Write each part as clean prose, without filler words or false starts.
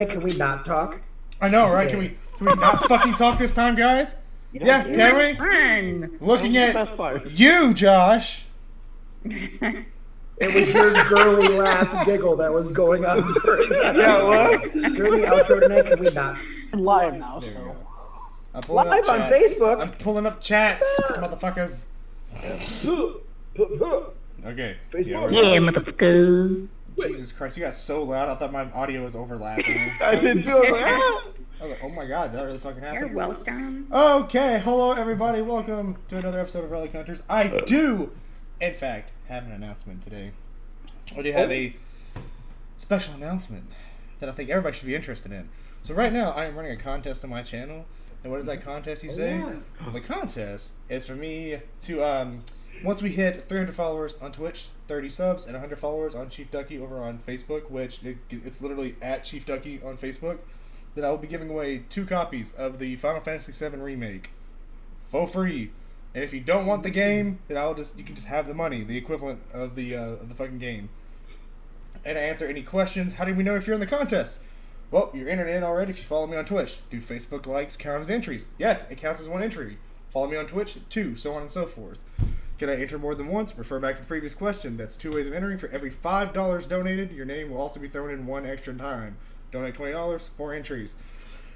Can we not talk? I know, right? Can we not fucking talk this time, guys? Yeah, can we? Fun. Looking at you, Josh. It was your girly laugh giggle that was going on during that. Yeah, what? During the outro tonight, can we not? I'm live now, so. Live on Facebook. I'm pulling up chats, motherfuckers. Okay. Yeah, motherfuckers. Jesus Christ, you got so loud. I thought my audio was overlapping. I did too. I was like, ah! I was like, oh my god, did that really fucking happen? You're welcome. Okay, hello everybody. Welcome to another episode of Relic Hunters. I do, in fact, have an announcement today. I do have a special announcement that I think everybody should be interested in. So right now, I am running a contest on my channel. And what is that contest, you say? Yeah. Well, the contest is for me to, once we hit 300 followers on Twitch, 30 subs, and 100 followers on ChiefDucky over on Facebook, which it's literally at ChiefDucky on Facebook, then I will be giving away 2 copies of the Final Fantasy VII Remake for free. And if you don't want the game, then you can just have the money, the equivalent of the fucking game. And to answer any questions, how do we know if you're in the contest? Well, you're entered in already if you follow me on Twitch. Do Facebook likes count as entries? Yes, it counts as 1 entry. Follow me on Twitch, 2, so on and so forth. Can I enter more than once? Refer back to the previous question. That's 2 ways of entering. For every $5 donated, your name will also be thrown in 1 extra time. Donate $20, 4 entries.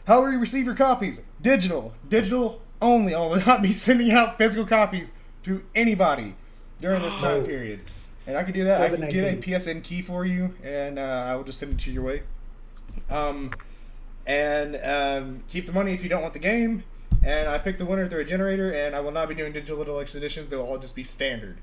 How will you receive your copies? Digital. Digital only. I will not be sending out physical copies to anybody during this time period. And I can do that. I can get a PSN key for you, and I will just send it to your way. Keep the money if you don't want the game. And I picked the winner through a generator, and I will not be doing digital deluxe editions. They will all just be standard.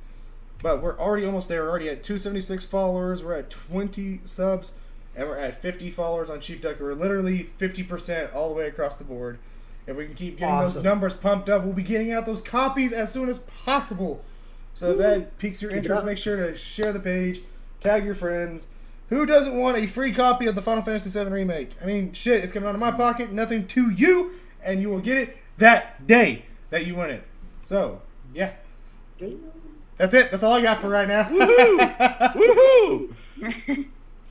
But we're already almost there. We're already at 276 followers. We're at 20 subs, and we're at 50 followers on ChiefDucky. We're literally 50% all the way across the board. If we can keep getting those numbers pumped up, we'll be getting out those copies as soon as possible. So if that piques your interest, make sure to share the page, tag your friends. Who doesn't want a free copy of the Final Fantasy VII Remake? I mean, shit, it's coming out of my pocket, nothing to you, and you will get it that day that you win it. So, yeah. That's it. That's all I got for right now. Woohoo!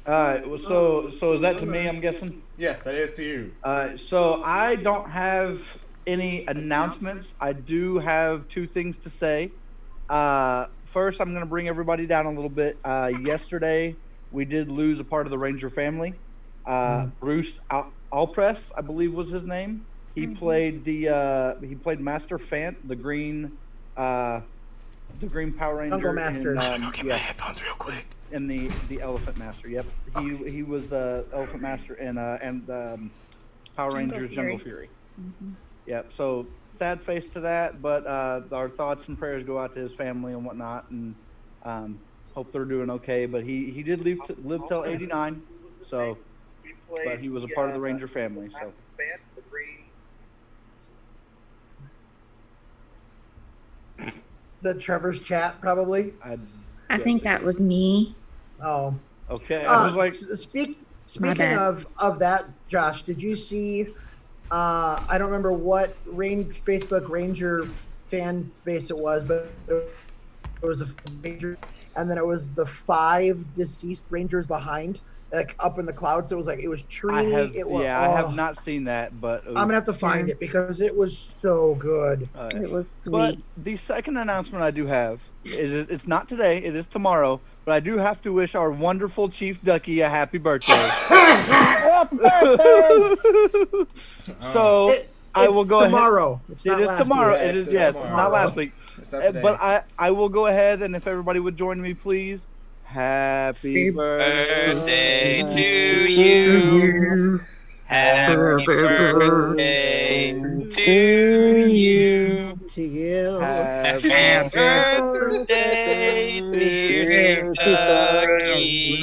Woohoo! So is that to me, I'm guessing? Yes, that is to you. So I don't have any announcements. I do have 2 things to say. First, I'm going to bring everybody down a little bit. Yesterday, we did lose a part of the Ranger family. Bruce Alpress, I believe was his name. He played Master Fant, the green Power Ranger. Jungle Master. Go get my headphones real quick. And the Elephant Master. Yep, he was the Elephant Master and Power Rangers Jungle Fury. Mm-hmm. Yep. So sad face to that, but our thoughts and prayers go out to his family and whatnot, and hope they're doing okay. But he did live till 89, so but he was a part of the Ranger family. So. Is that Trevor's chat, probably? I think that was me. Oh. Okay. I was like, speaking of that, Josh, did you see? I don't remember what Facebook Ranger fan base it was, but it was a Ranger, and then it was the 5 deceased Rangers behind, like up in the clouds. So it was like it was Trini. I have not seen that, but I'm gonna have to find it because it was so good. It was sweet. But the second announcement I do have is it's not today; it is tomorrow. But I do have to wish our wonderful ChiefDucky a happy birthday. Happy birthday! So I will go tomorrow. Ahead. It is tomorrow. It is yes. It's not last week. It's not today. But I will go ahead, and if everybody would join me, please. Happy birthday to you. Happy birthday to you. Happy birthday, dear ChiefDucky.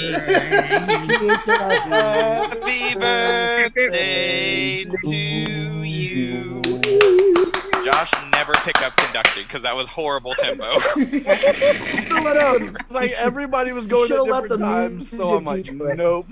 Happy birthday to you. Josh, never pick up conducting because that was horrible tempo. Like everybody was going at different times, so I'm like, nope.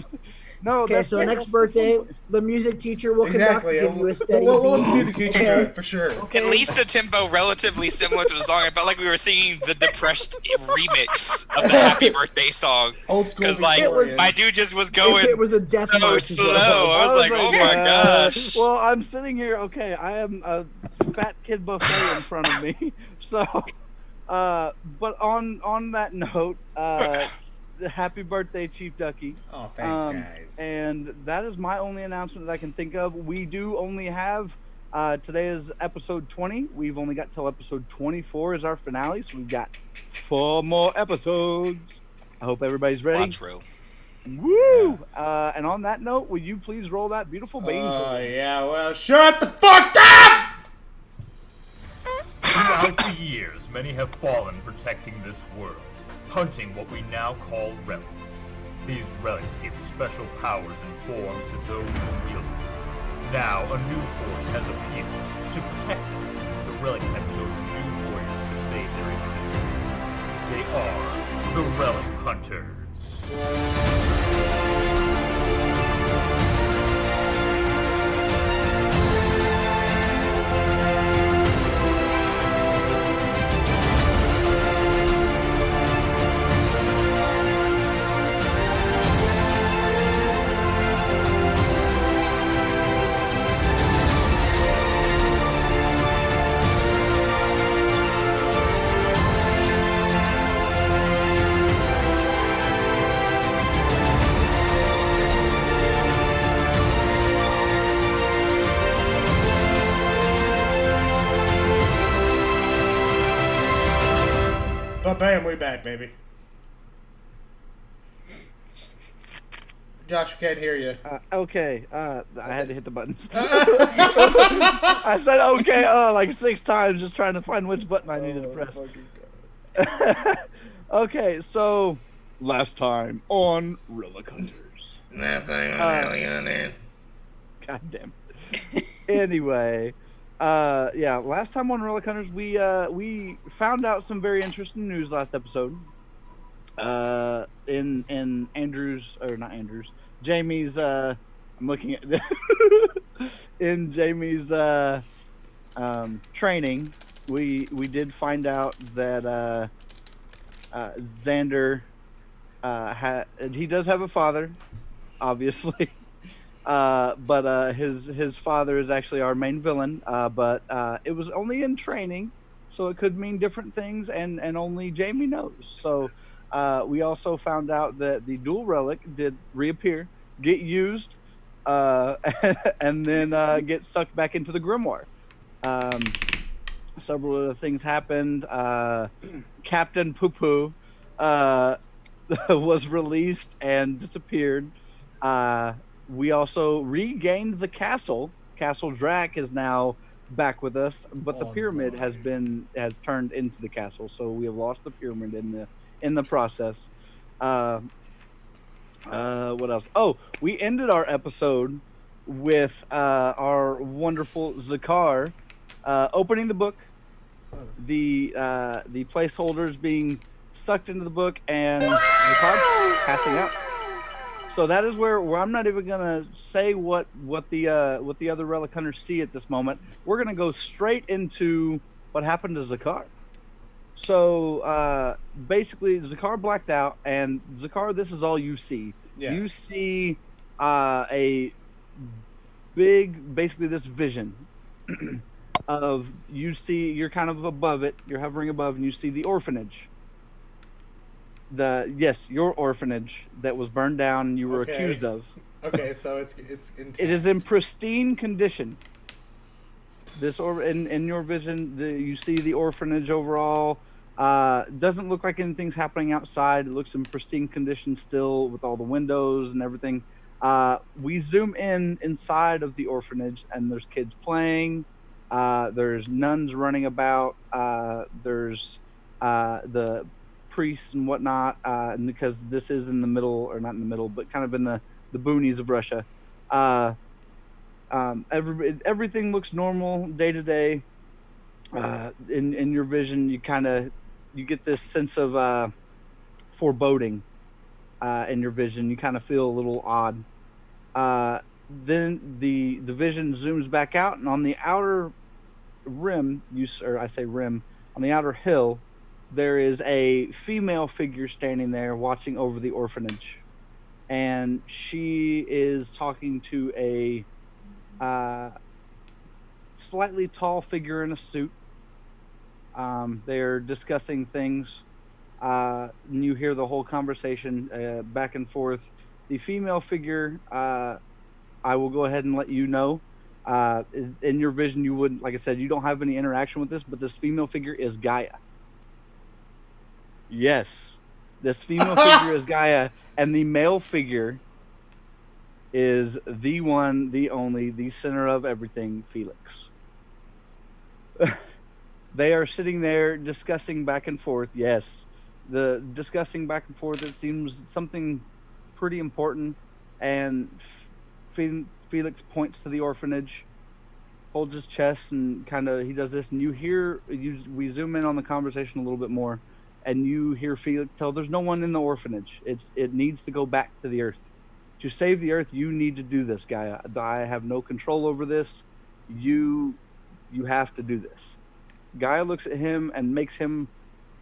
No, Okay, so next birthday, the music teacher will Exactly. give you a steady We'll let the beat. music teacher do it for sure. Okay. At least a tempo relatively similar to the song. I felt like we were singing the depressed remix of the Happy Birthday song. Old school. Because like Victorian. my dude just was going It was a death so march is slow. what it was. I was like, oh my gosh. Well, I'm sitting here. Okay, I am a fat kid buffet in front of me. So, but on that note, happy birthday, ChiefDucky. Oh, thanks, guys. And that is my only announcement that I can think of. We do only have today is episode 20. We've only got till episode 24 is our finale, so we've got 4 more episodes. I hope everybody's ready. Quattro. Woo! And on that note, will you please roll that beautiful bean? Oh, yeah, well, shut the fuck up! Throughout the years, many have fallen protecting this world, hunting what we now call relics. These relics give special powers and forms to those who wield them. Now, a new force has appeared to protect us. The relics have chosen new warriors to save their existence. They are the Relic Hunters. But bam, we back, baby. Josh, we can't hear you. Okay, I had to hit the buttons. I said okay like 6 times, just trying to find which button I needed to press. Okay, so last time on Relic Hunters. Last time on Relic Hunters. God damn it. Anyway, yeah, last time on Relic Hunters, we found out some very interesting news last episode. In Andrew's, or not Andrew's, Jamie's, I'm looking at, in Jamie's, training, we did find out that, Xander, he does have a father, obviously. But his father is actually our main villain. But it was only in training, so it could mean different things, and only Jamie knows. So we also found out that the dual relic did reappear, get used, and then get sucked back into the grimoire. Several other things happened. Captain Poo Poo was released and disappeared. We also regained the castle. Castle Drac is now back with us, but the pyramid has turned into the castle, so we have lost the pyramid in the process. What else? Oh, we ended our episode with our wonderful Zakar opening the book, the placeholders being sucked into the book, and Zakar passing out. So that is where I'm not even gonna say what the other Relic Hunters see at this moment. We're gonna go straight into what happened to Zakar. So basically, Zakar blacked out, and Zakar, this is all you see. Yeah. You see a big, basically this vision of you're kind of above it. You're hovering above, and you see the orphanage. Your orphanage that was burned down and you were accused of. Okay, so it's intact. It is in pristine condition. In your vision, you see the orphanage overall. Doesn't look like anything's happening outside. It looks in pristine condition still with all the windows and everything. We zoom inside of the orphanage, and there's kids playing. There's nuns running about. There's the priests and whatnot, and because this is in the middle, or not in the middle, but kind of in the boonies of Russia. Everything looks normal day to day. In your vision, you get this sense of foreboding in your vision. You kind of feel a little odd. Then the vision zooms back out, and on the outer rim, on the outer hill, there is a female figure standing there watching over the orphanage, and she is talking to a slightly tall figure in a suit. They're discussing things. And you hear the whole conversation back and forth. The female figure, I will go ahead and let you know. In your vision, you wouldn't, like I said, you don't have any interaction with this, but this female figure is Gaia. Yes, this female figure is Gaia, and the male figure is the one, the only, the center of everything, Felix. They are sitting there discussing back and forth. Yes, the discussing back and forth. It seems something pretty important, and Felix points to the orphanage, holds his chest, and he does this, and we zoom in on the conversation a little bit more, and you hear Felix tell, "There's no one in the orphanage. It needs to go back to the earth. To save the earth, you need to do this, Gaia. I have no control over this. You have to do this." Gaia looks at him and makes him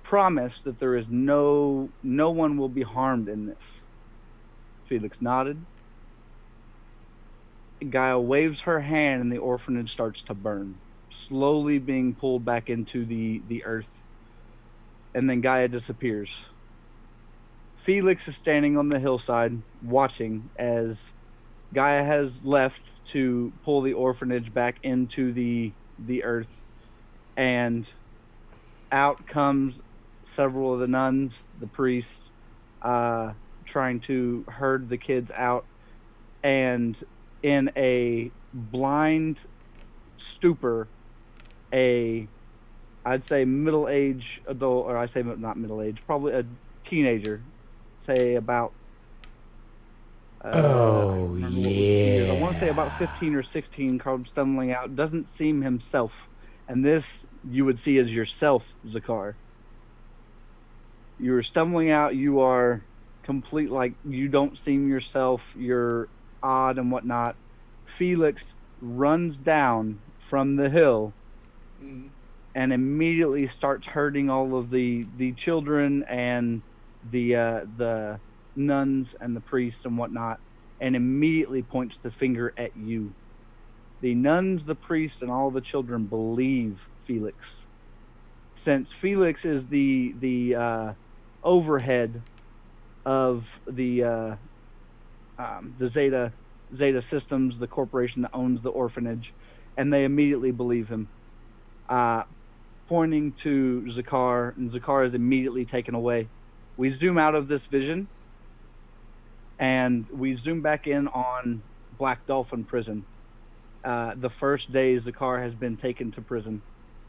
promise that there is no one will be harmed in this. Felix nodded. Gaia waves her hand, and the orphanage starts to burn, slowly being pulled back into the earth. And then Gaia disappears. Felix is standing on the hillside watching as Gaia has left to pull the orphanage back into the earth. And out comes several of the nuns, the priests, trying to herd the kids out. And in a blind stupor, I'd say middle-aged adult, or I say not middle-aged, probably a teenager, say about I want to say about 15 or 16, comes stumbling out, doesn't seem himself. And this you would see as yourself, Zakar. You're stumbling out, you are complete, like you don't seem yourself, you're odd and whatnot. Felix runs down from the hill and immediately starts herding all of the children and the nuns and the priests and whatnot, and immediately points the finger at you. The nuns, the priests, and all the children believe Felix, since Felix is the overhead of the Zeta Systems, the corporation that owns the orphanage, and they immediately believe him. Pointing to Zakar, and Zakar is immediately taken away. We zoom out of this vision, and we zoom back in on Black Dolphin Prison. The first day Zakar has been taken to prison.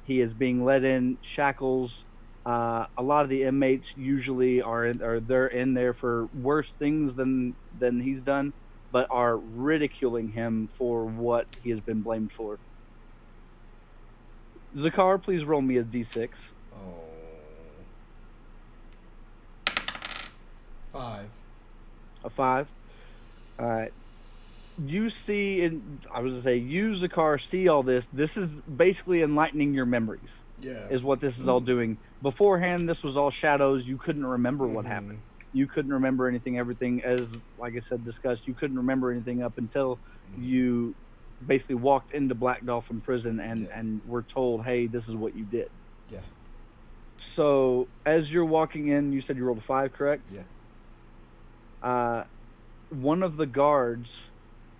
He is being led in shackles. A lot of the inmates usually they're in there for worse things than he's done, but are ridiculing him for what he has been blamed for. Zakar, please roll me a d6. Oh. 5. A 5. All right. You see, you, Zakar, see all this. This is basically enlightening your memories. Yeah. Is what this is all doing. Beforehand, this was all shadows. You couldn't remember what happened. You couldn't remember anything. Everything, as like I said, discussed. You couldn't remember anything up until you basically walked into Black Dolphin Prison and were told, "Hey, this is what you did." Yeah. So as you're walking in, you said you rolled a 5, correct? Yeah. One of the guards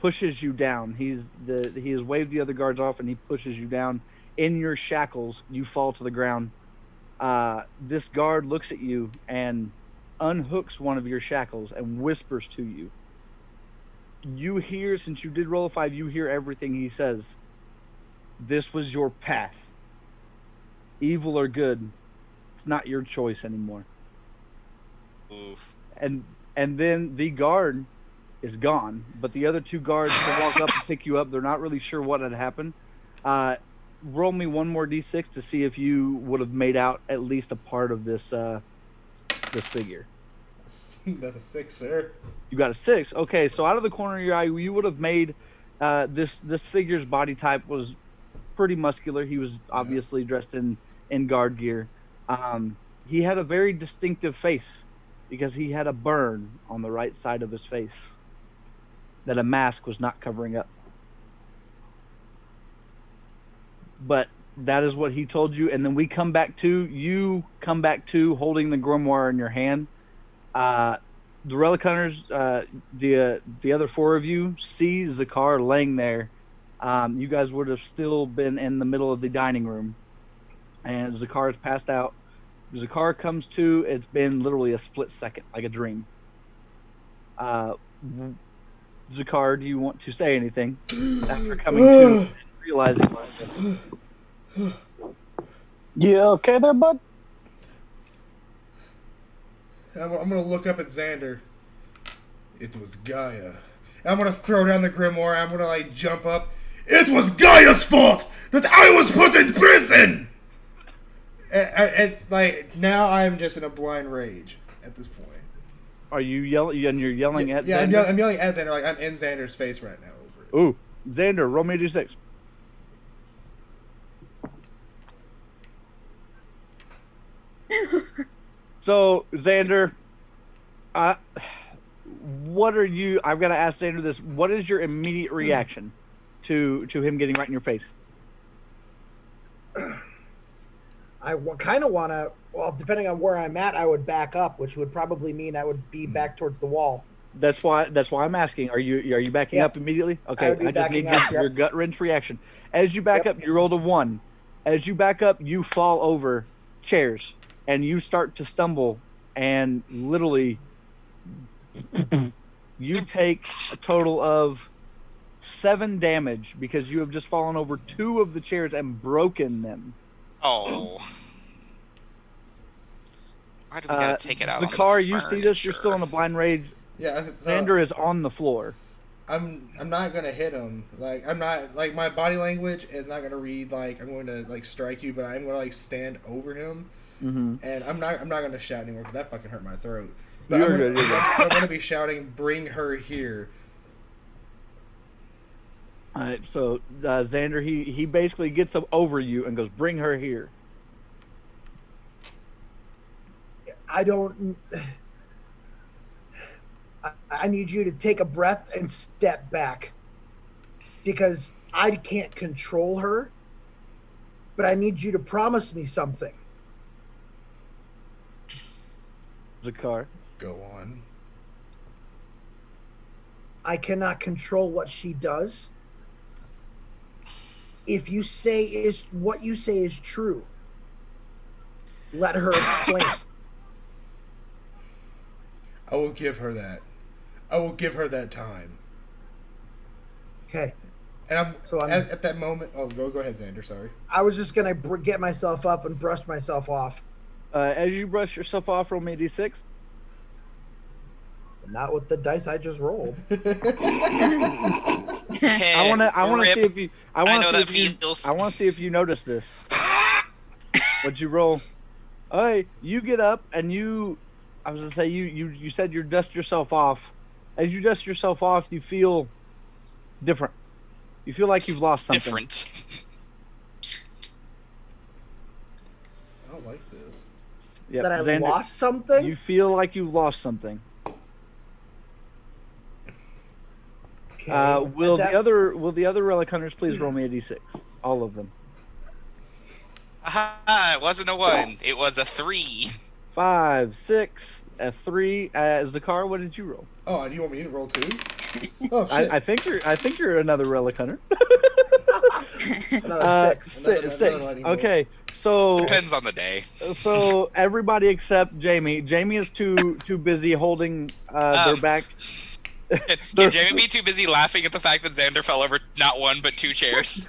pushes you down. He has waved the other guards off, and he pushes you down. In your shackles, you fall to the ground. This guard looks at you and unhooks one of your shackles and whispers to you. You hear, since you did roll a 5, you hear everything he says. This was your path. Evil or good, it's not your choice anymore. Oof. And then the guard is gone, but the other 2 guards walk up and pick you up. They're not really sure what had happened. Roll me one more d6 to see if you would have made out at least a part of this this figure. That's a 6, sir. You got a 6. Okay, so out of the corner of your eye, you would have made this figure's body type was pretty muscular. He was obviously dressed in guard gear. He had a very distinctive face because he had a burn on the right side of his face that a mask was not covering up. But that is what he told you, and then we come back to holding the grimoire in your hand. The Relic Hunters, the other 4 of you see Zakar laying there. You guys would have still been in the middle of the dining room, and Zakar is passed out. Zakar comes to. It's been literally a split second, like a dream. Zakar, do you want to say anything after coming to and realizing? You okay there, bud? I'm gonna look up at Xander. It was Gaia. I'm gonna throw down the grimoire. I'm gonna like jump up. It was Gaia's fault that I was put in prison. It's like now I'm just in a blind rage at this point. Are you yelling? And you're yelling at yeah, Xander? I'm yelling at Xander. Like I'm in Xander's face right now over it. Ooh, Xander, roll me a d6. So, Xander, what are you... I've got to ask Xander this. What is your immediate reaction to him getting right in your face? I kind of want to... Well, depending on where I'm at, I would back up, which would probably mean I would be back towards the wall. That's why I'm asking. Are you backing up immediately? Okay, I just need your gut wrench reaction. As you back up, you rolled a 1. As you back up, you fall over chairs. And you start to stumble, and literally, you take a total of 7 damage because you have just fallen over 2 of the chairs and broken them. Oh. Why do we gotta take it out the on car, the you see this, you're still in a blind rage. Yeah, Xander is on the floor. I'm not gonna hit him. Like I'm not like my body language is not gonna read like I'm going to like strike you, but I'm gonna like stand over him. Mm-hmm. And I'm not gonna shout anymore because that fucking hurt my throat. But You're I'm good. I'm gonna be shouting, "Bring her here!" All right, so Xander, he basically gets up over you and goes, "Bring her here." I don't... I need you to take a breath and step back. Because I can't control her. But I need you to promise me something. Zakar. Go on. I cannot control what she does. If you say what you say is true, let her explain. I will give her that. I will give her that time. Okay. And I'm So at that moment. Oh, go ahead, Xander. Sorry. I was just gonna get myself up and brush myself off. As you brush yourself off, roll me a d6. Not with the dice I just rolled. I want to see if you. I want to see if you notice this. What'd you roll? Hey, you get up and you. I was gonna say you said you dust yourself off. As you dust yourself off, you feel different. You feel like you've lost something. Different. I don't like this. Yep. That I Xander, lost something? You feel like you've lost something. Okay. Will the other Relic Hunters please roll me a d6? All of them. Aha, it wasn't a 1. It was a 3. 5, 6, a 3. Zakar, what did you roll? Oh, and you want me to roll too? Oh shit! I think you're another Relic Hunter. Another 6. Another 6. lightning Okay, so Depends on the day. so everybody except Jamie. Jamie is too busy holding their back. Can Jamie be too busy laughing at the fact that Xander fell over not 1 but 2 chairs?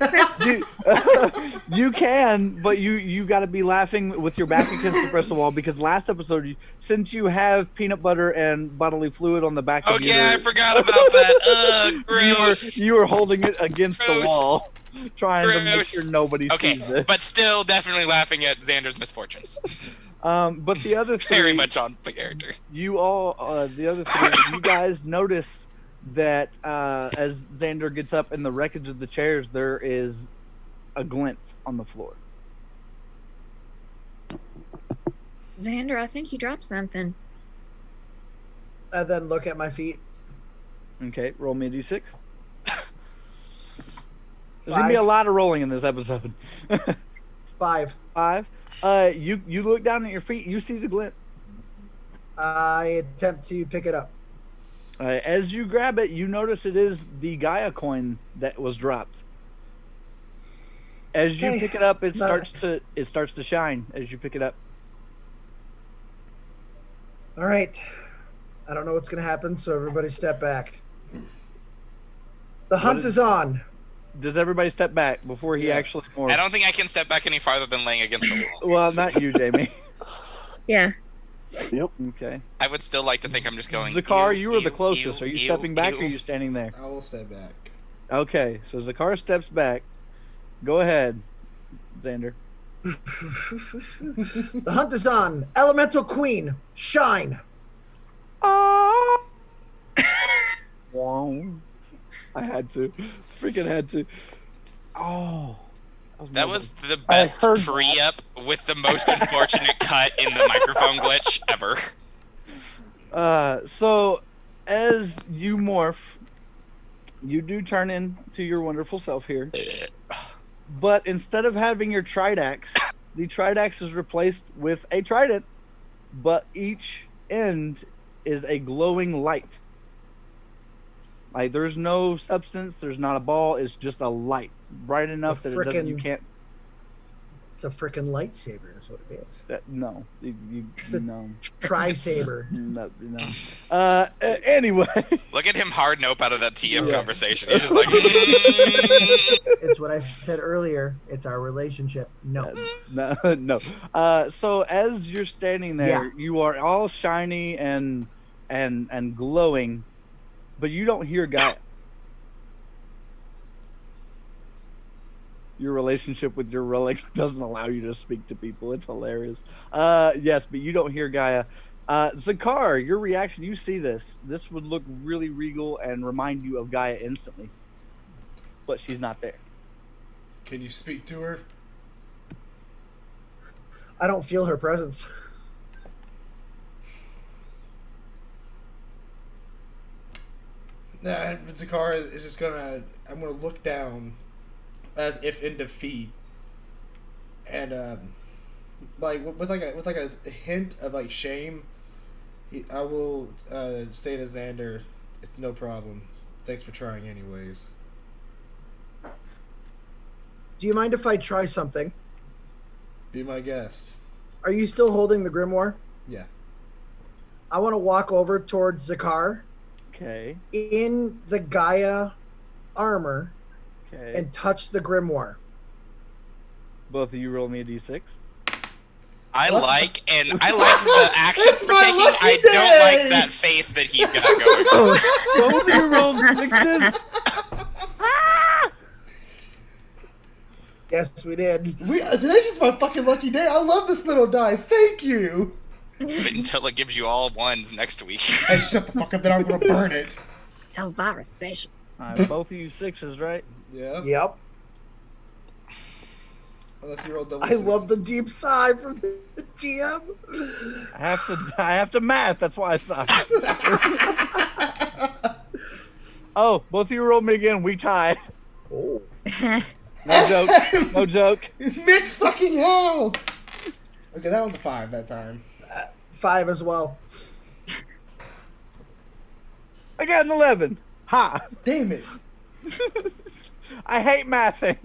You can, but you got to be laughing with your back against the press wall because last episode, since you have peanut butter and bodily fluid on the back Oh of yeah, I forgot about that. Ugh, gross. you were holding it against the Gross. wall, trying to make Gross. sure nobody Okay, sees it. but still definitely laughing at Xander's misfortunes. But the other three, Very much on the character. you all, the other three, you guys notice that as Xander gets up in the wreckage of the chairs, there is a glint on the floor. Xander, I think you dropped something. And then look at my feet. Okay, roll me a d6. There's gonna be a lot of rolling in this episode. 5. 5. You look down at your feet. You see the glint. I attempt to pick it up. As you grab it, you notice it is the Gaia coin that was dropped. As you pick it up, it starts to shine as you pick it up. All right. I don't know what's going to happen, so everybody step back. The hunt is on. Does everybody step back before he actually morphs? I don't think I can step back any farther than laying against the wall. Well, not you, Jamie. Yeah. Yep. Okay. I would still like to think I'm just going. Zakar, you were the closest. Are you stepping back or are you standing there? I will step back. Okay, so Zakar steps back. Go ahead, Xander. The hunt is on. Elemental Queen, shine. Wow. I had to. Freaking had to. Oh. That was the best pre-up with the most unfortunate cut in the microphone glitch ever. So, as you morph, you do turn into your wonderful self here. But instead of having your tridax, the tridax is replaced with a trident, but each end is a glowing light. Like, there's no substance, there's not a ball, it's just a light. Bright enough that it doesn't, you can't... It's a freaking lightsaber is what it is. No. No. Tri-saber. No. Anyway. Look at him hard nope out of that TM conversation. He's just like... It's what I said earlier. It's our relationship. No. No. So as you're standing there, you are all shiny and glowing, but you don't hear Gaia. Your relationship with your relics doesn't allow you to speak to people. It's hilarious. Yes, but you don't hear Gaia. Zakar, your reaction, you see this. This would look really regal and remind you of Gaia instantly. But she's not there. Can you speak to her? I don't feel her presence. Nah, Zakar is just gonna... I'm gonna look down as if in defeat, and with a hint of like shame, I will say to Xander, "It's no problem. Thanks for trying, anyways." Do you mind if I try something? Be my guest. Are you still holding the grimoire? Yeah. I want to walk over towards Zakar. Okay. In the Gaia armor. Okay. And touch the grimoire. Both of you roll me a d6. I like the actions we're taking. I don't like that face that he's got going. Both of you rolled 6s. Yes, we did. Today's just my fucking lucky day. I love this little dice. Thank you. Wait until it gives you all ones next week. Hey, shut the fuck up, then I'm gonna burn it. Elvira special. Both of you 6s, right? Yeah. Yep. Unless you roll double I six. love the deep sigh from the GM. I have to math. That's why I suck. Oh, both of you rolled me again. We tied. Oh. No joke. No joke. Mick fucking hell. Okay, that one's a 5 that time. 5 as well. I got an 11. Ha! Damn it. I hate mathing.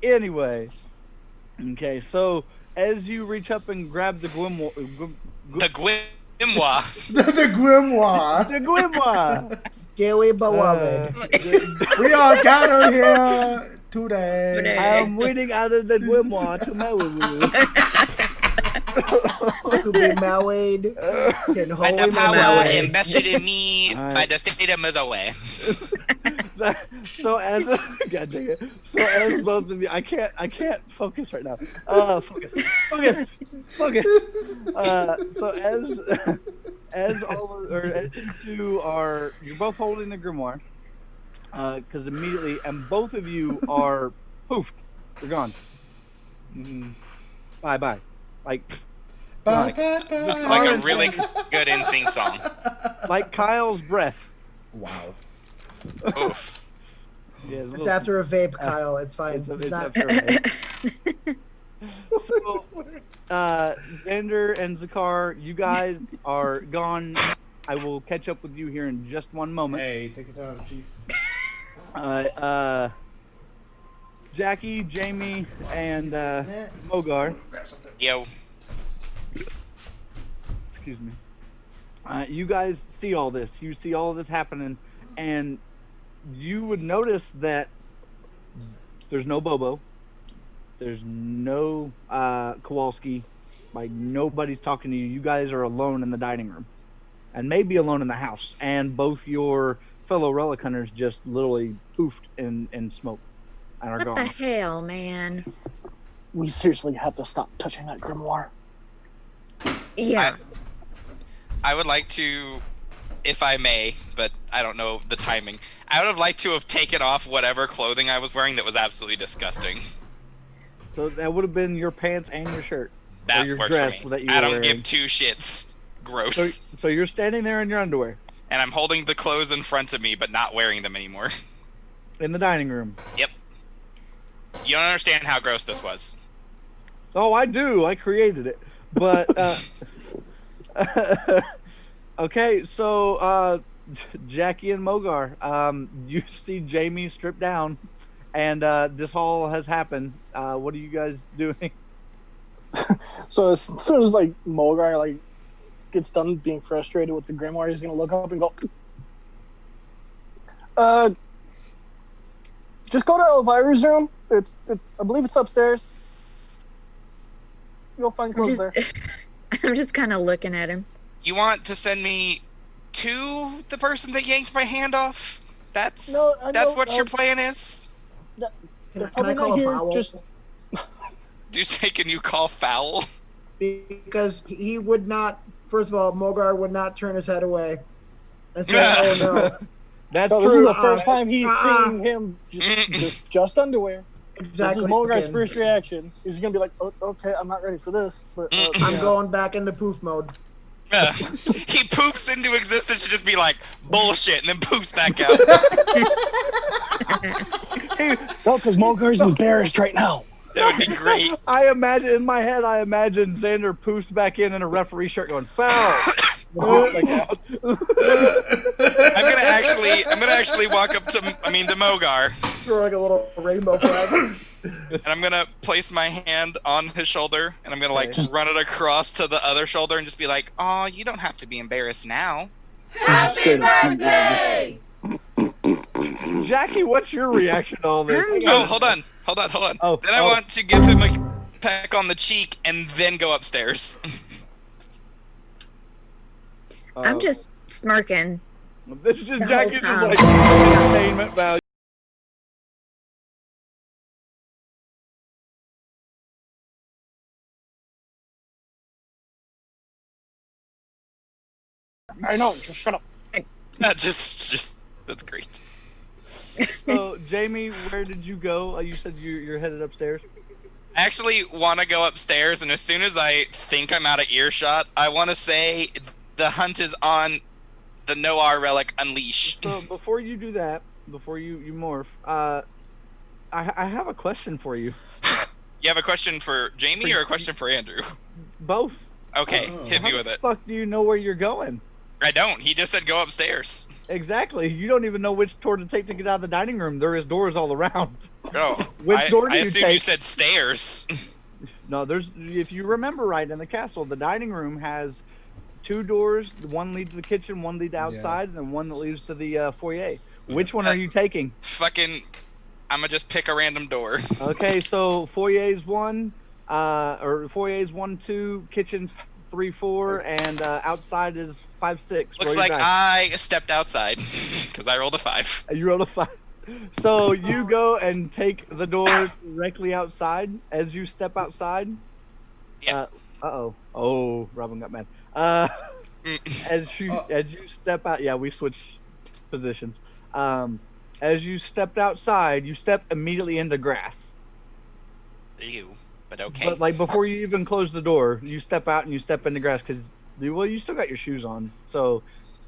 Anyway. Okay, so as you reach up and grab the grimoire. The grimoire. The grimoire. The grimoire. Dearly beloved. We are gathered here today. I'm reading out of the grimoire to marry you. To be married. By the power invested in me by the state of Missouri. So as God dang it. So as both of you, I can't focus right now. Focus. So as all or as you two are, you're both holding the grimoire. Because immediately, and both of you are poofed. You're gone. Bye. Like, Bye, like, bye, bye. Like a really good NSYNC song. like Kyle's breath. Wow. Oof. Yeah, It's after a vape, Kyle. It's fine. It's not... after a vape. So, Xander and Zakar, you guys are gone. I will catch up with you here in just one moment. Hey, take your time, Chief. Jackie, Jamie, and Mogar. Yo. Excuse me. You guys see all this. You see all this happening, and you would notice that there's no Bobo. There's no Kowalski. Like, nobody's talking to you. You guys are alone in the dining room. And maybe alone in the house. And both your fellow Relic Hunters just literally poofed in smoke and are What gone. the hell, man? We seriously have to stop touching that grimoire. Yeah. I would like to, if I may, but I don't know the timing. I would have liked to have taken off whatever clothing I was wearing that was absolutely disgusting. So that would have been your pants and your shirt. That or your works dress for me. that you I were don't wearing. give two shits. Gross. So you're standing there in your underwear And I'm holding the clothes in front of me, but not wearing them anymore. in the dining room. Yep. You don't understand how gross this was. Oh, I do. I created it. But okay, so Jackie and Mogar, you see Jamie stripped down, and this all has happened. What are you guys doing? So as soon as like Mogar like gets done being frustrated with the grimoire, he's gonna look up and go, just go to Elvira's room. I believe it's upstairs. You'll find clothes there. I'm just kind of looking at him. You want to send me to the person that yanked my hand off? That's what your plan is? They're Can I probably call not a here. foul? Just Do you say, can you call foul? Because he would not. First of all, Mogar would not turn his head away and say, "Oh no." That's no, true. this is the first time he's seen him just underwear. Exactly. This is Mogar's Again, first reaction. He's gonna be like, oh, "Okay, I'm not ready for this." But I'm going back into poof mode. He poops into existence to just be like, bullshit, and then poops back out. No, because Mogar's embarrassed right now. That would be great. I imagine Xander poofs back in a referee shirt going foul. I'm gonna actually walk up to Mogar, Throwing a little rainbow flag. and I'm gonna place my hand on his shoulder, and I'm gonna like just run it across to the other shoulder, and just be like, "Oh, you don't have to be embarrassed now." Jackie, what's your reaction to all this? Oh, hold on. Then I want to give him a peck on the cheek, and then go upstairs. I'm just smirking. This is just the Jackie's whole just time. like entertainment value. I know. Just shut up. just that's great. So, Jamie, where did you go? You said you're headed upstairs. I actually want to go upstairs, and as soon as I think I'm out of earshot, I want to say the hunt is on. The Noir Relic Unleash. So before you do that, before you morph, I have a question for you. You have a question for Jamie or a question for Andrew? Both. Okay, hit me with it. How the fuck do you know where you're going? I don't. He just said go upstairs. Exactly. You don't even know which door to take to get out of the dining room. There is doors all around. Oh, Which door do I you assume take? you said stairs. No, if you remember right, in the castle, the dining room has 2 doors. One leads to the kitchen, one leads outside, and one that leads to the foyer. Which one are you taking? Fucking, I'm gonna just pick a random door. Okay, so foyer's 1, or foyer's 1, 2, kitchen's 3, 4, and outside is 5, 6. Looks like I stepped outside because I rolled a 5. You rolled a 5. So you go and take the door directly outside as you step outside. Yes. Oh, Robin got mad. As you step out, yeah, we switched positions. As you stepped outside, you step immediately into grass. Ew. But okay. But like before you even close the door, you step out and you step into grass because you still got your shoes on. So,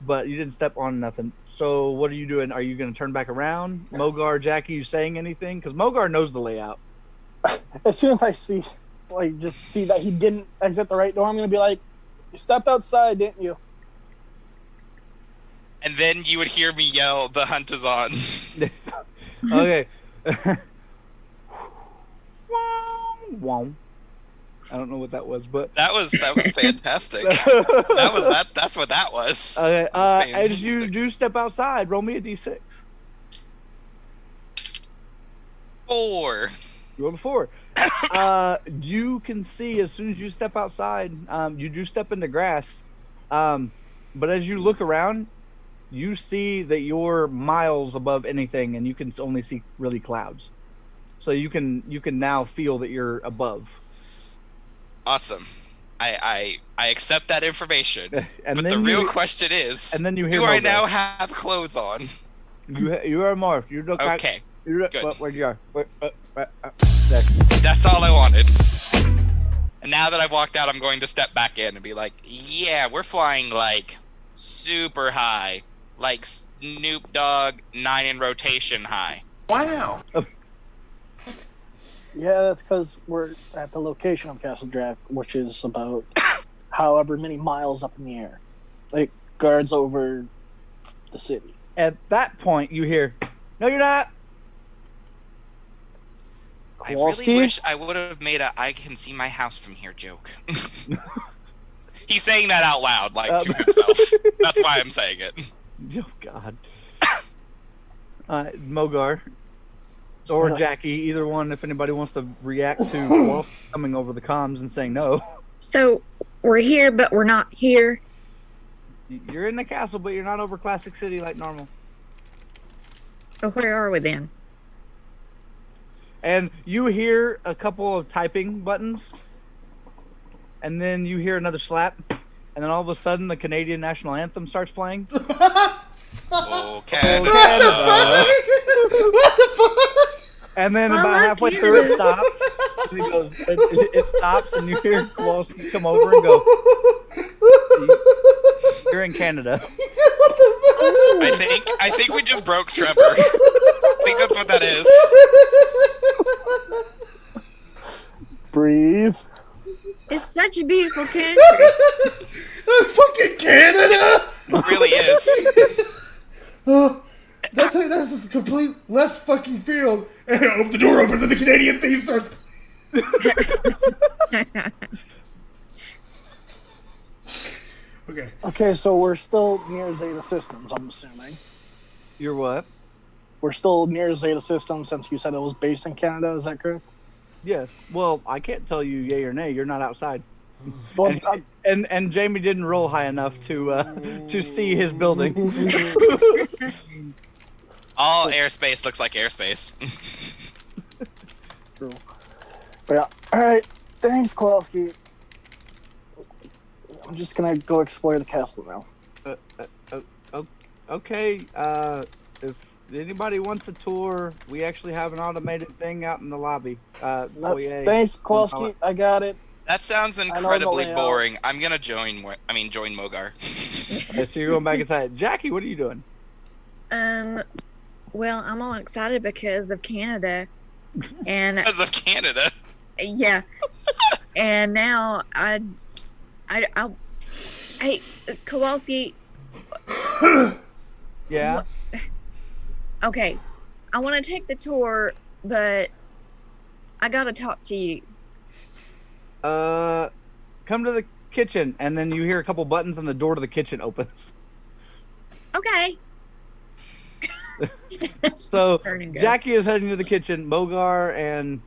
but you didn't step on nothing. So what are you doing? Are you going to turn back around? Mogar, Jackie, you saying anything? Because Mogar knows the layout. As soon as I see that he didn't exit the right door, I'm going to be like, you stepped outside, didn't you? And then you would hear me yell, "The hunt is on." Okay. Wow. I don't know what that was, but that was fantastic. That's what that was. Okay. As you do step outside, roll me a d6. 4. You rolled a 4. You can see as soon as you step outside, you do step into grass. But as you look around, you see that you're miles above anything, and you can only see really clouds. So you can now feel that you're above. Awesome. I accept that information. And but the real question is, and then you hear do I Mogar. now have clothes on? You are morphed. You look okay. Good. Where you are? That's all I wanted. And now that I've walked out, I'm going to step back in and be like, yeah, we're flying like super high. Like Snoop Dogg 9 in rotation high. Wow. Yeah, that's because we're at the location of Castle Drac, which is about however many miles up in the air. It guards over the city. At that point, you hear, "No, you're not." I really wish I would have made a "I can see my house from here" joke. He's saying that out loud, like to himself. That's why I'm saying it. Oh God. Mogar or Jackie, either one, if anybody wants to react to Wolf coming over the comms and saying no. So we're here, but we're not here. You're in the castle, but you're not over Classic City like normal. So where are we then? And you hear a couple of typing buttons, and then you hear another slap, and then all of a sudden the Canadian national anthem starts playing. Oh, Canada. What the fuck? And then about halfway through it stops. And it goes. It stops, and you hear Kowalski come over and go, "You're in Canada." I think we just broke Trevor. I think that's what that is. Breathe. It's such a beautiful country. Fucking Canada! It really is. That's a complete left fucking field. And the door opens and the Canadian theme starts. Okay. Okay, so we're still near Zeta Systems, I'm assuming. You're what? We're still near Zeta Systems since you said it was based in Canada, is that correct? Yes. Well, I can't tell you yay or nay. You're not outside. Well, and Jamie didn't roll high enough to see his building. All airspace looks like airspace. True. But yeah, alright. Thanks, Kowalski. I'm just gonna go explore the castle now. Okay. If anybody wants a tour, we actually have an automated thing out in the lobby. Thanks, Kowalski. I got it. That sounds incredibly boring. I'm gonna join Mogar. Okay, so you're going back inside. Jackie, what are you doing? Well, I'm all excited because of Canada, and Because of Canada. yeah, and now hey, Kowalski. Yeah. Okay, I want to take the tour, but I gotta talk to you. Come to the kitchen, and then you hear a couple buttons, and the door to the kitchen opens. Okay. So Jackie is heading to the kitchen. Mogar and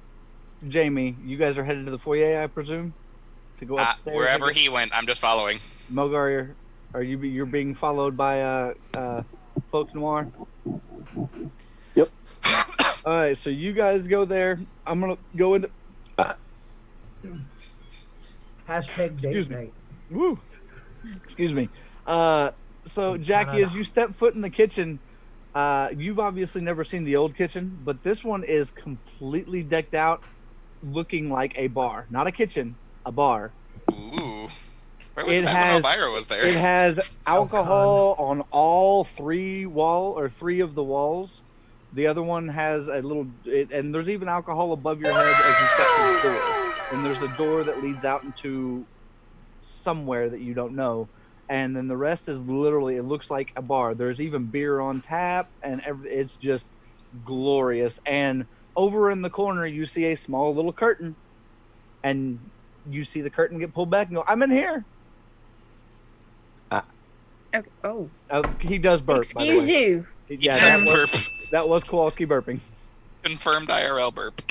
Jamie, you guys are headed to the foyer, I presume, to go upstairs. Wherever he went, I'm just following. Mogar, you're being followed by Folk Noir? Yep. All right, so you guys go there. I'm gonna go into. Hashtag date Excuse me. night. Woo. Excuse me. So Jackie, as you step foot in the kitchen, you've obviously never seen the old kitchen, but this one is completely decked out, looking like a bar. Not a kitchen, a bar. Ooh. Where was that when Elvira was there? It has alcohol on all three of the walls. The other one has a little, and there's even alcohol above your head as you step through the door. And there's a door that leads out into somewhere that you don't know. And then the rest is literally, it looks like a bar. There's even beer on tap, and it's just glorious. And over in the corner, you see a small little curtain, and you see the curtain get pulled back and go, "I'm in here." Okay. Oh. He does burp. Excuse by the way. you. Yeah, does burp. burp. That was Kowalski burping. Confirmed IRL burp.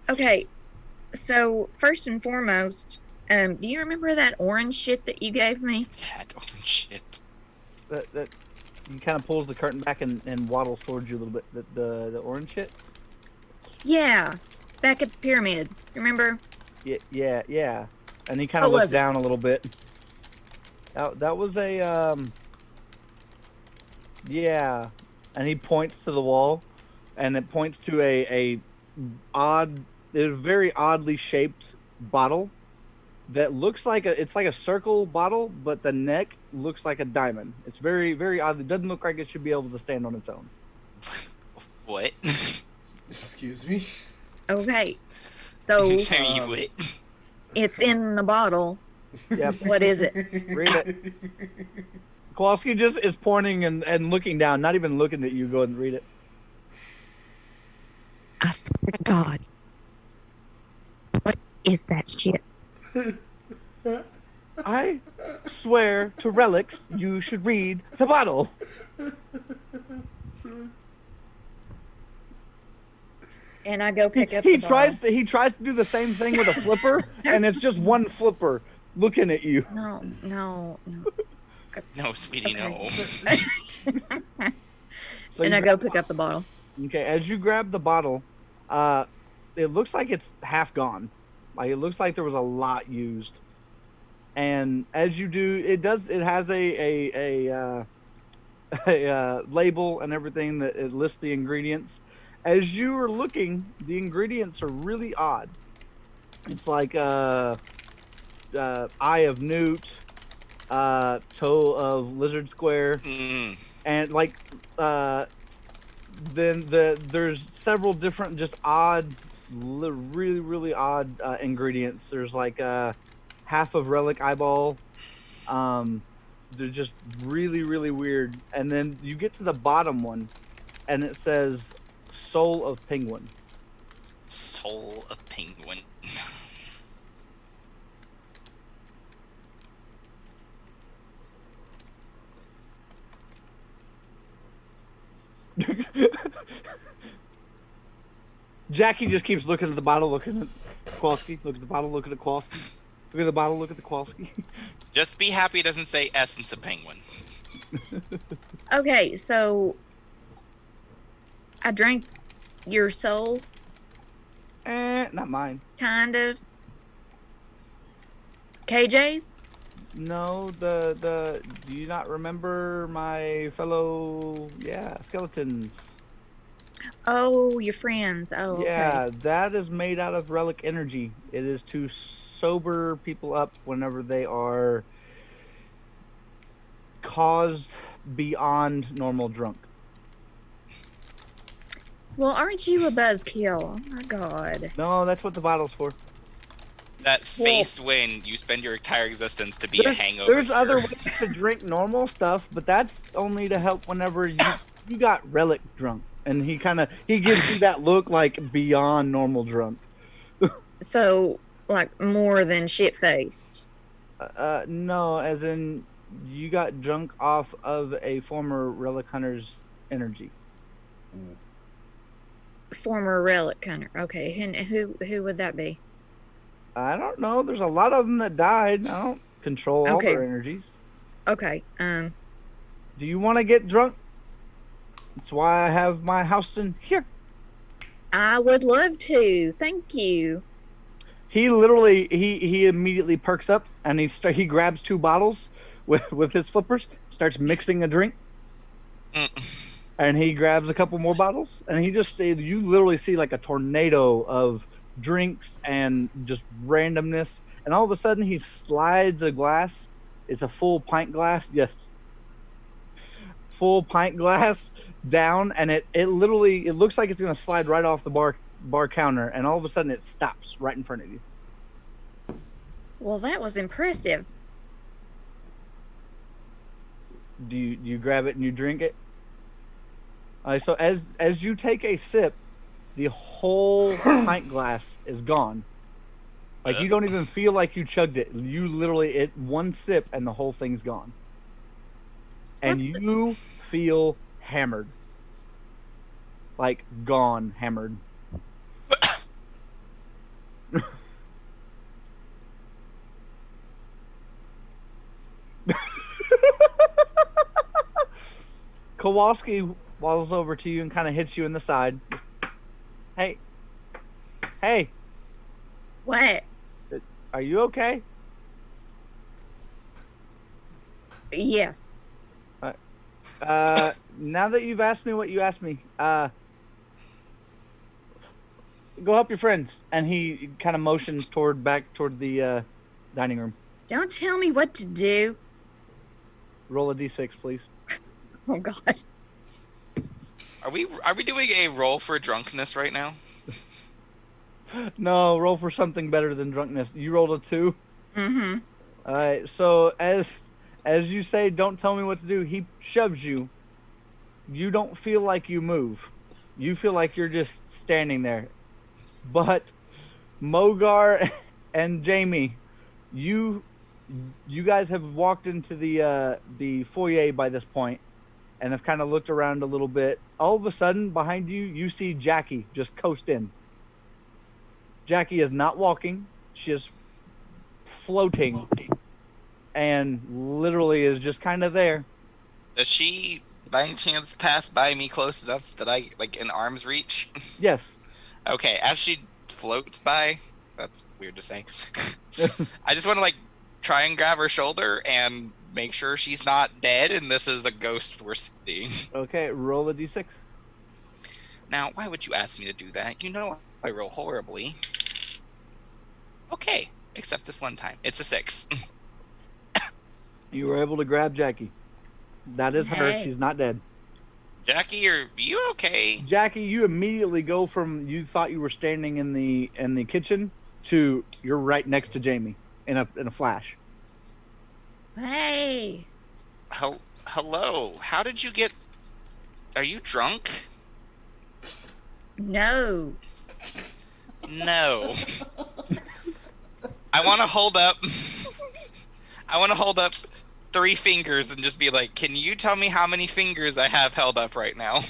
Okay. So first and foremost, do you remember that orange shit that you gave me? That orange shit. That he kind of pulls the curtain back and waddles towards you a little bit. The orange shit. Yeah. Back at the pyramid. Remember? Yeah. And he kind of What looks was it? down a little bit. That was a yeah, and he points to the wall, and it points to a very oddly shaped bottle that looks like it's like a circle bottle, but the neck looks like a diamond. It's very, very odd. It doesn't look like it should be able to stand on its own. What? Excuse me. Okay. So What? it's in the bottle. Yep. What is it? Read it. Kowalski just is pointing and looking down, not even looking at you. Go ahead and read it. I swear to God. What is that shit? I swear to relics, you should read the bottle. And I go pick up He the tries bottle. to do the same thing with a flipper, and it's just one flipper looking at you. No. No, sweetie, no. So And you I go pick up the bottle. Okay, as you grab the bottle, it looks like it's half gone. Like it looks like there was a lot used. And as you do, it has a label and everything that it lists the ingredients. As you are looking, the ingredients are really odd. It's like eye of newt, toe of lizard square, and like then there's several different just odd, really odd ingredients. There's like half of relic eyeball. They're just really weird. And then you get to the bottom one, and it says soul of penguin. Soul of penguin. Jackie just keeps looking at the bottle, looking at Kowalski. Look at the bottle, look at the Kowalski. Look at the bottle, look at the Kowalski. Just be happy it doesn't say essence of penguin. Okay, so I drank your soul, Not mine. kind of. KJ's? No, the do you not remember my fellow skeletons? Oh, your friends. Oh, okay. Yeah, that is made out of relic energy. It is to sober people up whenever they are caused beyond normal drunk. Well, aren't you a buzzkill? Oh my god. No, that's what the bottle's for. That face when you spend your entire existence to be a hangover. There's here. other ways to drink normal stuff, but that's only to help whenever you got relic drunk. And he gives you that look like beyond normal drunk. So, like, more than shit-faced. No, as in you got drunk off of a former Relic Hunter's energy. Former relic hunter. Okay, and who would that be? I don't know. There's a lot of them that died. I don't control all Okay. their energies. Okay, Do you want to get drunk? That's why I have my house in here. I would love to. Thank you. He literally, he immediately perks up and he grabs 2 bottles with his flippers, starts mixing a drink, and he grabs a couple more bottles, and you literally see like a tornado of drinks and just randomness, and all of a sudden he slides a glass. It's a full pint glass. Yes. Full pint glass down, and it literally, it looks like it's going to slide right off the bar counter, and all of a sudden it stops right in front of you. Well, that was impressive. Do you grab it and you drink it? So as you take a sip, the whole pint glass is gone. Like, you don't even feel like you chugged it. You literally, one sip and the whole thing's gone. And you feel hammered. Like, gone hammered. Kowalski waddles over to you and kind of hits you in the side. Hey. What? Are you okay? Yes. Now that you've asked me what you asked me, go help your friends. And he kind of motions back toward the dining room. Don't tell me what to do. Roll a d6, please. Oh God. Are we doing a roll for drunkenness right now? No, roll for something better than drunkenness. You rolled a 2. Mm-hmm. All right. So as you say, don't tell me what to do. He shoves you. You don't feel like you move. You feel like you're just standing there. But Mogar and Jamie, you guys have walked into the foyer by this point and have kind of looked around a little bit. All of a sudden, behind you, you see Jackie just coast in. Jackie is not walking. She is floating and literally is just kind of there. Does she, by any chance, pass by me close enough that I, like, in arm's reach? Yes. Okay, as she floats by, that's weird to say, I just want to, like, try and grab her shoulder and make sure she's not dead and this is the ghost we're seeing. Okay, roll a d6. Now, why would you ask me to do that? You know I roll horribly. Okay, except this one time. It's a 6. You were able to grab Jackie. That is her. Hey. She's not dead. Jackie, are you okay? Jackie, you immediately go from you thought you were standing in the kitchen to you're right next to Jamie in a flash. Hey. Hello. How did you get... Are you drunk? No. No. I want to hold up 3 fingers and just be like, can you tell me how many fingers I have held up right now?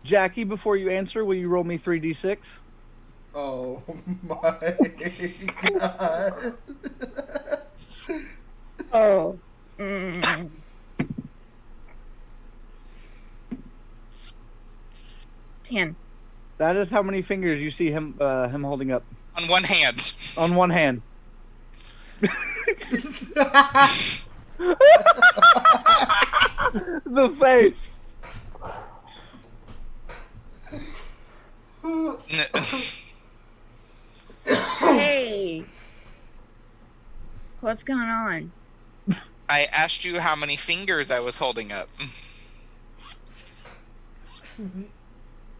Jackie, before you answer, will you roll me 3d6? Oh my god. Oh. 10. That is how many fingers you see him holding up. On one hand. On one hand. The face. Hey. What's going on? I asked you how many fingers I was holding up.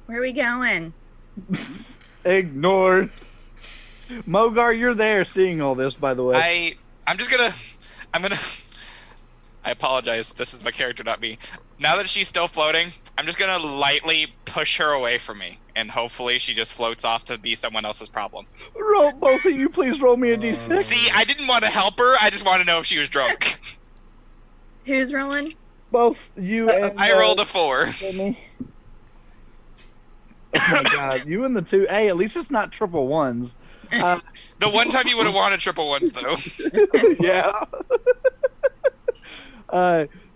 Where are we going? Ignored. Mogar, you're there seeing all this, by the way. I'm gonna I apologize, this is my character, not me. Now that she's still floating, I'm just gonna lightly push her away from me, and hopefully she just floats off to be someone else's problem. Roll, both of you, please roll me a d6. See, I didn't want to help her, I just want to know if she was drunk. Who's rolling? Both you and... I rolled a 4. Jamie. Oh my god, you and the 2. Hey, at least it's not triple ones. The one time you would have wanted triple ones, though. Yeah.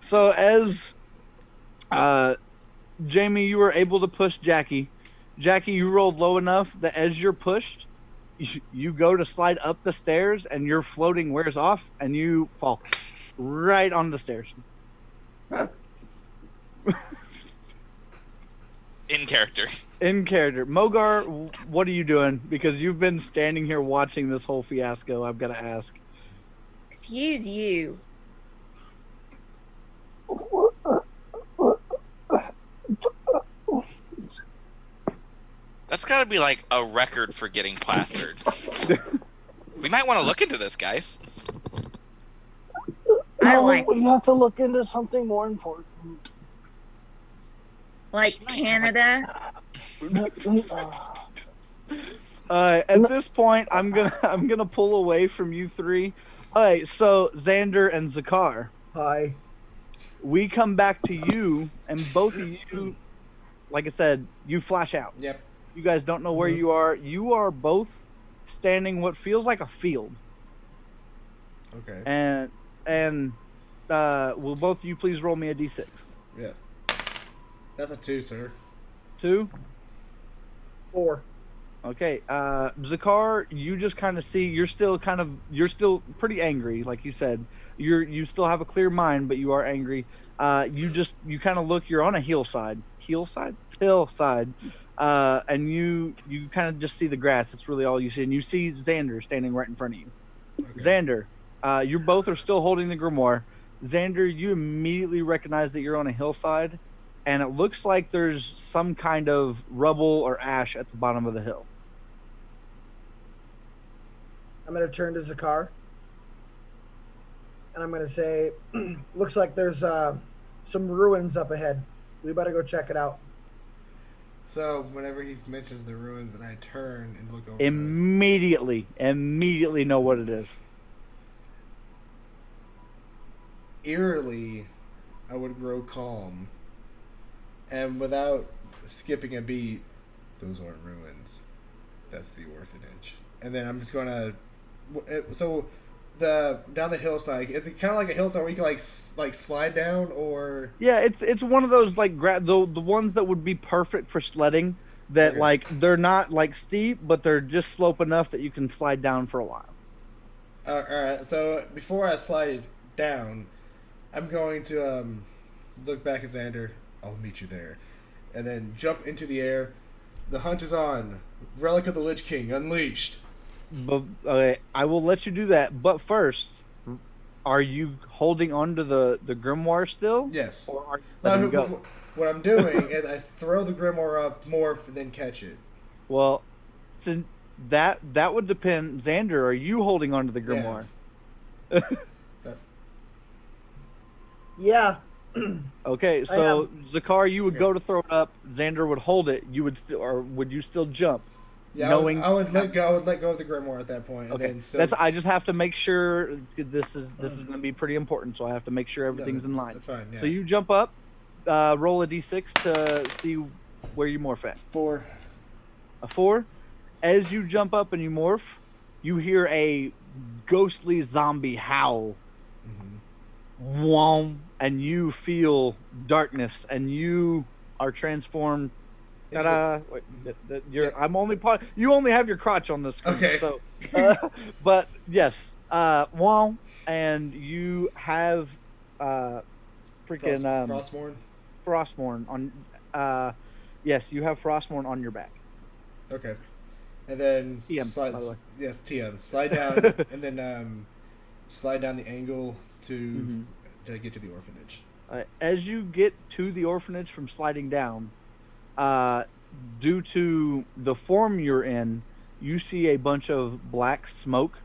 So Jamie, you were able to push Jackie. Jackie, you rolled low enough that as you're pushed, you go to slide up the stairs, and your floating wears off, and you fall right on the stairs. In character. In character. Mogar, what are you doing? Because you've been standing here watching this whole fiasco, I've got to ask. Excuse you. That's got to be like a record for getting plastered. We might want to look into this, guys. We have to look into something more important. Like Canada. At this point, I'm gonna pull away from you three. All right, so Xander and Zakar. Hi. We come back to you, and both of you, like I said, you flash out. Yep. You guys don't know where you are. You are both standing what feels like a field. Okay. And will both of you please roll me a d6? Yeah. That's a 2, sir. 2? 4. Okay. Zakar, you just kind of see you're still pretty angry, like you said. You still have a clear mind, but you are angry. You kind of look. You're on a hillside, and you kind of just see the grass. That's really all you see, and you see Xander standing right in front of you. Okay. Xander, you both are still holding the grimoire. Xander, you immediately recognize that you're on a hillside, and it looks like there's some kind of rubble or ash at the bottom of the hill. I'm going to turn to Zakar, and I'm going to say, looks like there's some ruins up ahead. We better go check it out. So whenever he mentions the ruins, and I turn and look over, immediately know what it is. Eerily, I would grow calm, and without skipping a beat, those aren't ruins. That's the orphanage. And then I'm just gonna. So, down the hillside, is it kind of like a hillside where you can like slide down, or? Yeah, it's one of those like the ones that would be perfect for sledding. That Okay. Like they're not like steep, but they're just slope enough that you can slide down for a while. All right. So before I slide down, I'm going to look back at Xander. I'll meet you there, and then jump into the air. The hunt is on. Relic of the Lich King unleashed. But I will let you do that. But first, are you holding on to the grimoire still? Yes. Or are you letting it go? What I'm doing is I throw the grimoire up, morph, then catch it. Well, since that would depend. Xander, are you holding on to the grimoire? Yeah. That's. Yeah. Okay, so Zakar, you would go to throw it up. Xander would hold it. You would still, or would you still jump? Yeah, I would let go. I would let go of the grimoire at that point. Okay, and then I just have to make sure this is going to be pretty important. So I have to make sure everything's in line. That's fine. Yeah. So you jump up, roll a d6 to see where you morph at. 4. A 4. As you jump up and you morph, you hear a ghostly zombie howl. Mm-hmm. Whoom, and you feel darkness, and you are transformed. Ta-da! Wait, you only have your crotch on the screen. Okay. So, but yes, whoom, and you have freaking Frostmourne on. Yes, you have Frostmourne on your back. Okay. And then TM, slide. by the way. Yes, TM. Slide down, and then slide down the angle to get to the orphanage. As you get to the orphanage from sliding down, due to the form you're in, you see a bunch of black smoke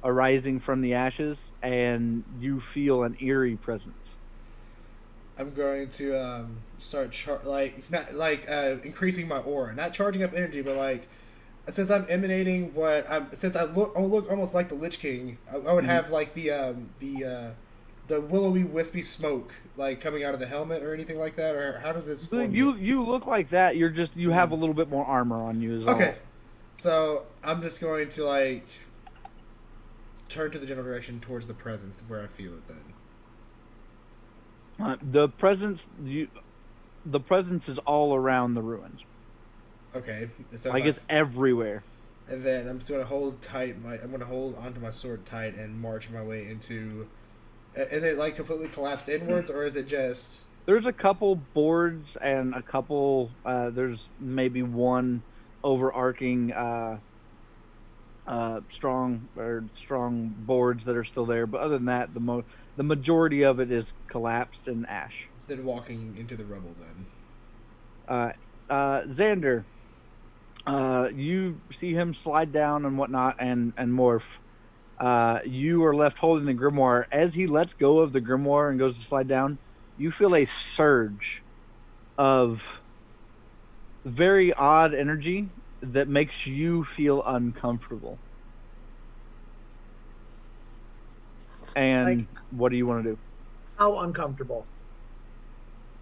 arising from the ashes, and you feel an eerie presence. I'm going to start increasing my aura, not charging up energy, but since I'm emanating since I look almost like the Lich King, I would have like the willowy wispy smoke coming out of the helmet or anything like that, or how does this? You look like that. You have a little bit more armor on you as well. Okay, so I'm just going to turn to the general direction towards the presence where I feel it then. The presence the presence is all around the ruins. Okay. So Like it's everywhere. And then I'm just gonna hold tight. I'm gonna hold onto my sword tight and march my way into. Is it like completely collapsed inwards, or is it just? There's a couple boards and a couple. There's maybe one overarching strong boards that are still there. But other than that, the majority of it is collapsed and ash. Then walking into the rubble. Then. Xander. You see him slide down and whatnot, and morph. You are left holding the grimoire. As he lets go of the grimoire and goes to slide down, you feel a surge of very odd energy that makes you feel uncomfortable. And what do you want to do? How uncomfortable?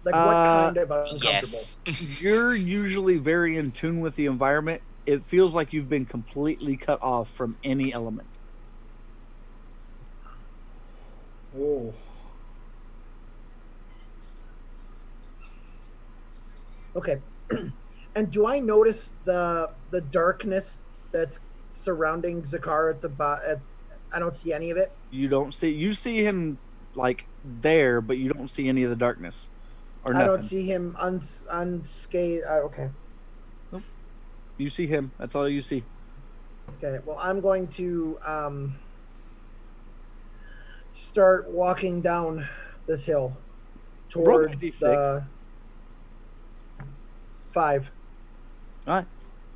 Like what kind of uncomfortable? Yes. You're usually very in tune with the environment. It feels like you've been completely cut off from any element. Whoa. Okay. And do I notice the darkness that's surrounding Zakar at the bottom? I don't see any of it. You don't see. You see him like there, but you don't see any of the darkness. Or I nothing. don't see him unscathed. Okay. Nope. You see him. That's all you see. Okay. Well, I'm going to start walking down this hill towards the 5. All right.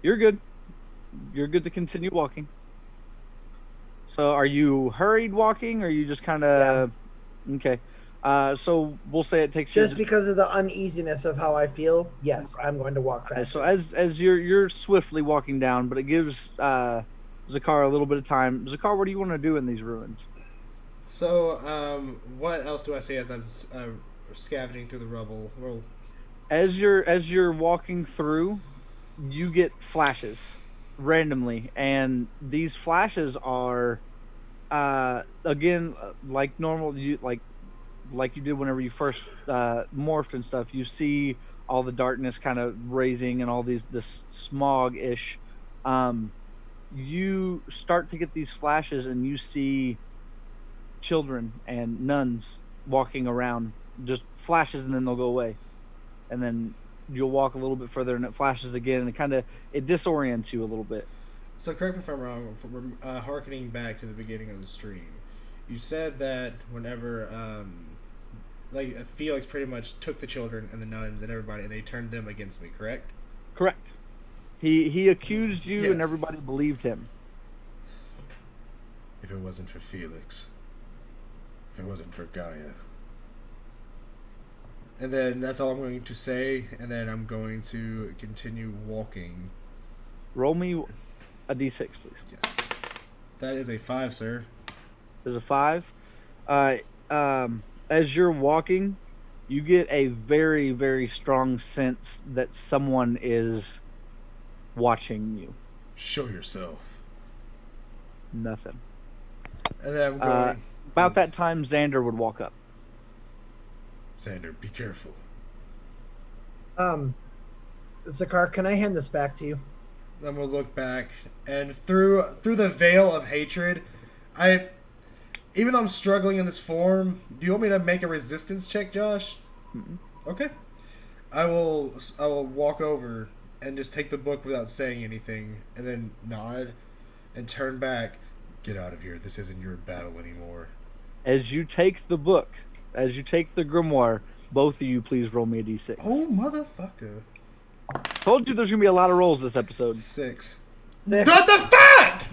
You're good. You're good to continue walking. So are you hurried walking, or are you just kind of... Yeah. Okay. So we'll say it takes just because of the uneasiness of how I feel. Yes, I'm going to walk fast. So as you're swiftly walking down, but it gives Zakar a little bit of time. Zakar, what do you want to do in these ruins? So, what else do I see as I'm scavenging through the rubble? Well, as you're walking through, you get flashes randomly, and these flashes are again like normal. Like you did whenever you first morphed and stuff. You see all the darkness kind of raising and all this smog-ish. You start to get these flashes, and you see children and nuns walking around, just flashes, and then they'll go away, and then you'll walk a little bit further and it flashes again, and it disorients you a little bit. So correct me if I'm wrong. Harkening back to the beginning of the stream, you said that whenever Felix pretty much took the children and the nuns and everybody, and they turned them against me, correct? Correct. He accused you, yes. And everybody believed him. If it wasn't for Felix, if it wasn't for Gaia. And then that's all I'm going to say, and then I'm going to continue walking. Roll me a d6, please. Yes. That is a 5, sir. There's a 5. As you're walking, you get a very, very strong sense that someone is watching you. Show yourself. Nothing. And then I'm going... about that time, Xander would walk up. Xander, be careful. Zakar, can I hand this back to you? I'm gonna look back, and through the veil of hatred, even though I'm struggling in this form, do you want me to make a resistance check, Josh? Mm-mm. Okay. I will walk over and just take the book without saying anything, and then nod and turn back. Get out of here. This isn't your battle anymore. As you take the book, as you take the grimoire, both of you please roll me a d6. Oh, motherfucker. Told you there's going to be a lot of rolls this episode. 6. What the fuck?!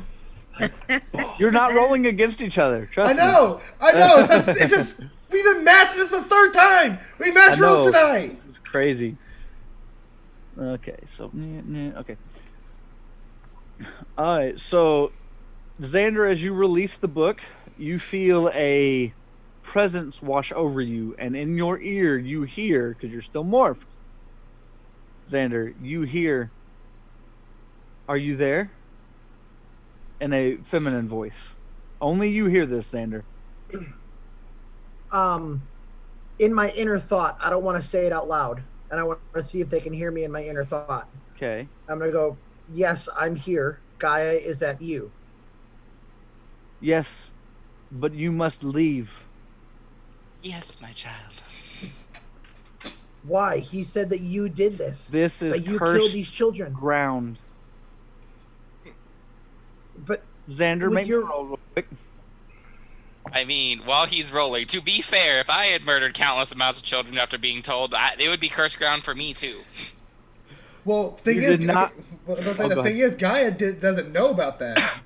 You're not rolling against each other. Trust me. I know! It's just... We've been matched. This is the 3rd time! We matched rolls tonight! This is crazy. Okay, so... Okay. Alright, so... Xander, as you release the book, you feel a presence wash over you, and in your ear you hear, because you're still morphed, Xander, you hear, "Are you there?" in a feminine voice. Only you hear this, Xander. In my inner thought, I don't want to say it out loud. and I want to see if they can hear me in my inner thought. Okay. I'm going to go, yes, I'm here. Gaia, is that you? Yes, but you must leave. Yes, my child. Why? He said that you did this. This is that you cursed killed these children. ground. But Xander, with make your- me roll real quick. I mean, while he's rolling, to be fair, if I had murdered countless amounts of children after being told, it would be cursed ground for me too. Well, You did not- Well, Oh, the go thing is, Gaia doesn't know about that.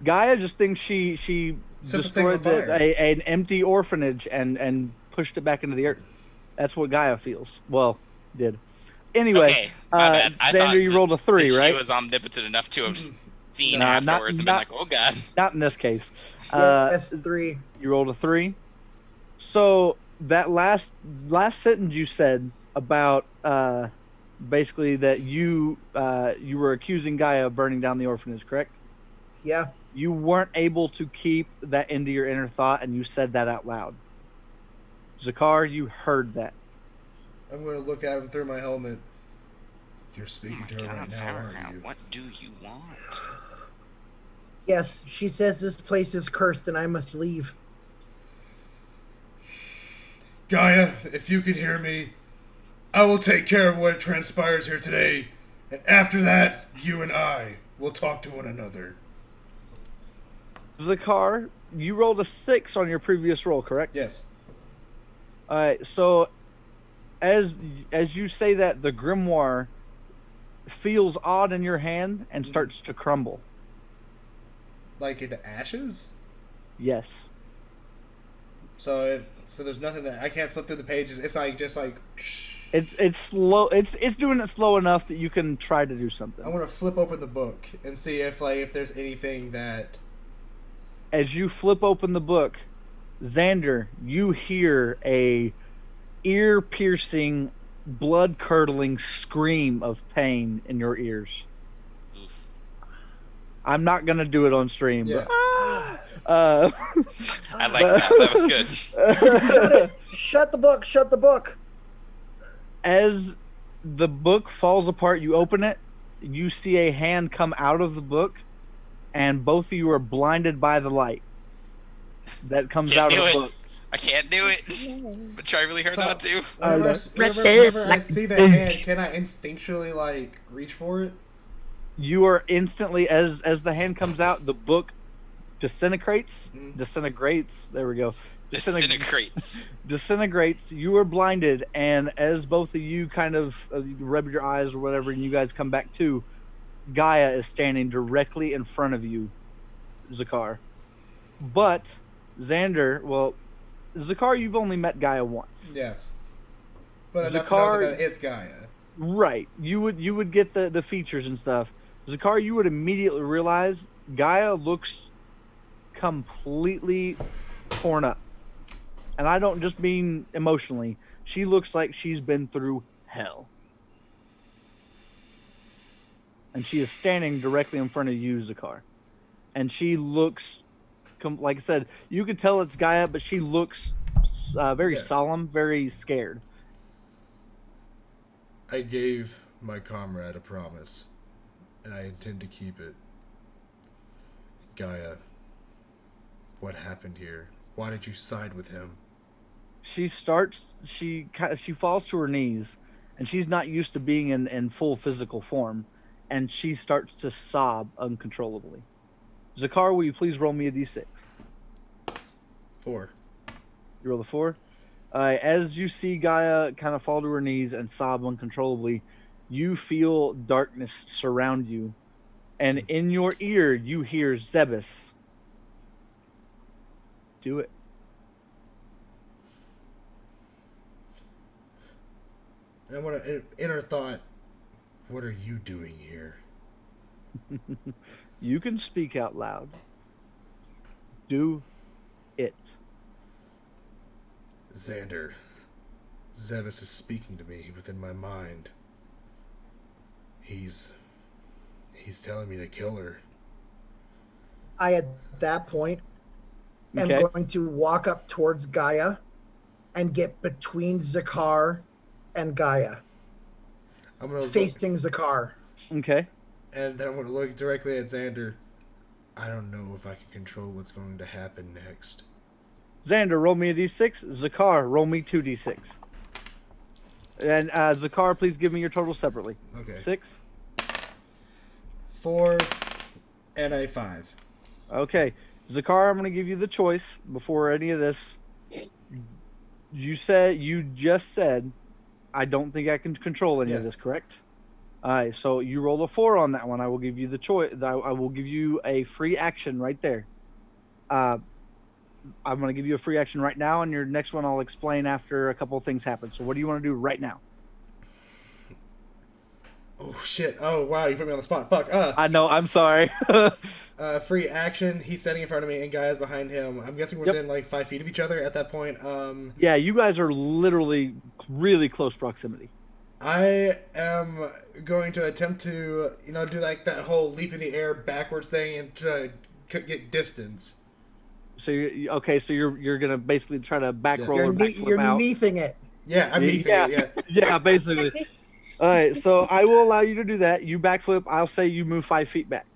Gaia just thinks she Set the thing on destroyed fire. an empty orphanage and pushed it back into the earth. That's what Gaia feels. Well, did. Anyway, Okay, my bad. I thought Xander, you rolled a 3, that right? She was omnipotent enough to have seen Nah, not- afterwards and been like, "Oh God." Not in this case. Yes, 3. You rolled a 3. So that last sentence you said about basically that you were accusing Gaia of burning down the orphanage, correct? Yeah. You weren't able to keep that into your inner thought, and you said that out loud. Zakar, you heard that. I'm going to look at him through my helmet. You're speaking to her God, right now, aren't sauerkraut, you? what do you want? Yes, she says this place is cursed and I must leave. Gaia, if you can hear me, I will take care of what transpires here today, and after that, you and I will talk to one another. Zakar, you rolled a 6 on your previous roll, correct? Yes. All right. So, as you say that, the grimoire feels odd in your hand and starts to crumble. Like into ashes? Yes. So there's nothing that I can't flip through the pages. It's like just like. It's slow. It's doing it slow enough that you can try to do something. I want to flip open the book and see if there's anything that. As you flip open the book, Xander, you hear a ear-piercing, blood-curdling scream of pain in your ears. Oof. I'm not gonna do it on stream. Yeah. But, I like that. That was good. Shut the book. Shut the book. As the book falls apart, you open it, you see a hand come out of the book, and both of you are blinded by the light that comes Can't out do of the it. book. I can't do it. But try really hard not to. Whenever I see that hand, can I instinctually like reach for it? You are instantly, as the hand comes out, the book disintegrates. There we go. Disintegrates. Disintegrates. You are blinded, and as both of you kind of rub your eyes or whatever, and you guys come back to, Gaia is standing directly in front of you, Zakar. But Xander, well, Zakar, you've only met Gaia once. Yes. But enough Zakar- to know that it's Gaia. Right. You would get the features and stuff. Zakar, you would immediately realize Gaia looks completely torn up. And I don't just mean emotionally. She looks like she's been through hell. And she is standing directly in front of you, Zakar. And she looks, like I said, you could tell it's Gaia, but she looks very solemn, very scared. I gave my comrade a promise, and I intend to keep it. Gaia, what happened here? Why did you side with him? She falls to her knees, and she's not used to being in full physical form, and she starts to sob uncontrollably. Zakar, will you please roll me a d6? 4. You roll a 4? As you see Gaia kind of fall to her knees and sob uncontrollably, you feel darkness surround you, and in your ear you hear Zebus. Do it. I want to inner thought. What are you doing here? You can speak out loud. Do it. Xander, Zebus is speaking to me within my mind. He's telling me to kill her. I, at that point, am Okay. going to walk up towards Gaia and get between Zakar and Gaia. I'm gonna facing Zakar. Okay. and then I'm gonna look directly at Xander. I don't know if I can control what's going to happen next. Xander, roll me a d6. Zakar, roll me 2d6. And Zakar, please give me your total separately. Okay. 6. 4 and a 5. Okay. Zakar, I'm going to give you the choice before any of this. You just said, I don't think I can control any of this, correct? All right, so you roll a 4 on that one. I will give you the choice. I will give you a free action right there. I'm going to give you a free action right now, and your next one I'll explain after a couple of things happen. So what do you want to do right now? Oh, shit. Oh, wow, you put me on the spot. Fuck. I know, I'm sorry. Free action. He's standing in front of me, and Gaia's behind him. I'm guessing we're within, like, 5 feet of each other at that point. Yeah, you guys are literally really close proximity. I am going to attempt to, do, like, that whole leap in the air backwards thing and try to get distance. So you're gonna basically try to back roll or back flip You're out. neefing it. Yeah, I'm leaping it, yeah. Yeah, basically. All right, so I will allow you to do that. You backflip. I'll say you move 5 feet back.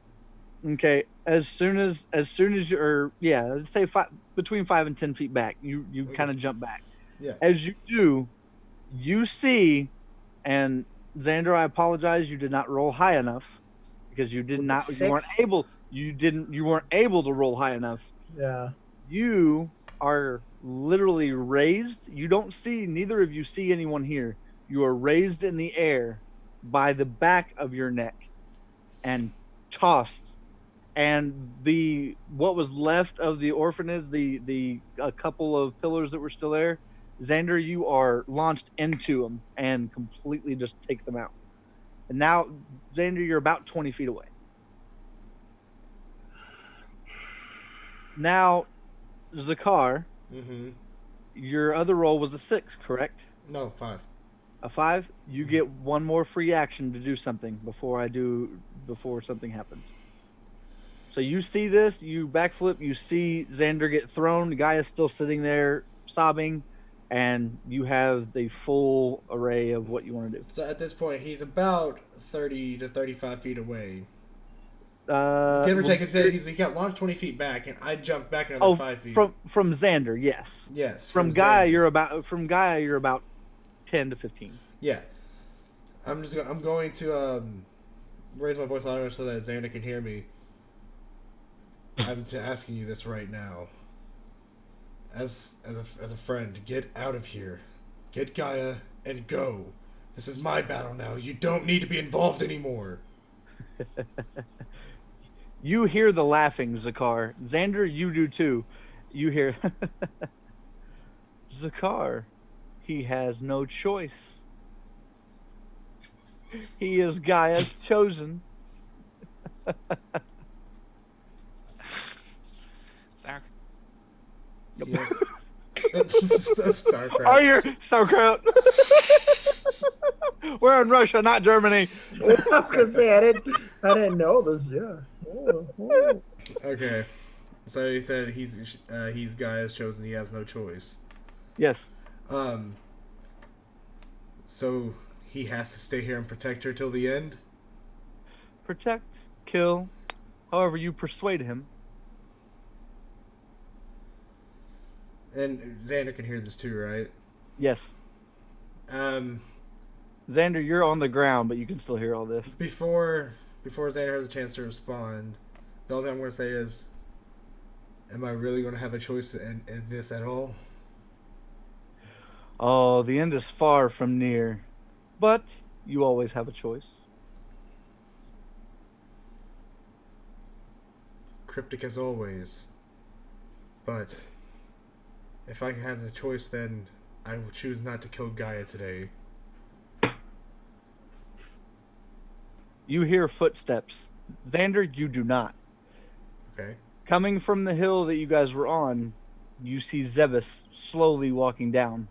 Okay. As soon as you're let's say between 5 and 10 feet back, you kind of jump back. Yeah. As you do, you see, and Xander, I apologize, you did not roll high enough because you did not. You weren't able. You weren't able to roll high enough. Yeah. You are literally raised. You don't see. Neither of you see anyone here. You are raised in the air by the back of your neck and tossed. And what was left of the orphanage, a couple of pillars that were still there, Xander, you are launched into them and completely just take them out. And now, Xander, you're about 20 feet away. Now, Zakar, your other roll was a 6, correct? No, 5. A 5? You get one more free action to do something before something happens. So you see this, you backflip, you see Xander get thrown, the guy is still sitting there sobbing, and you have the full array of what you want to do. So at this point, he's about 30 to 35 feet away. Give or take, he got launched 20 feet back, and I jumped back another 5 feet. From Xander, yes. Yes. From Gaia, you're about 10 to 15. Yeah. I'm going to raise my voice louder so that Xander can hear me. I'm asking you this right now. As a friend, get out of here. Get Gaia and go. This is my battle now. You don't need to be involved anymore. You hear the laughing, Zakar. Xander, you do too. You hear Zakar. He has no choice. He is Gaia's chosen. Sauerkraut. Yes. Sauerkraut. Oh, you're sauerkraut. We're in Russia, not Germany. I was gonna say I didn't know this. Yeah. Oh. Okay. So he said he's Gaia's chosen. He has no choice. Yes. So he has to stay here and protect her till the end? Protect, kill, however you persuade him. And Xander can hear this too, right? Yes. Xander, you're on the ground, but you can still hear all this. Before Xander has a chance to respond, the only thing I'm going to say is, am I really going to have a choice in this at all? Oh, the end is far from near, but you always have a choice. Cryptic as always. But if I had the choice, then I would choose not to kill Gaia today. You hear footsteps. Xander, you do not. Okay. Coming from the hill that you guys were on, you see Zebus slowly walking down.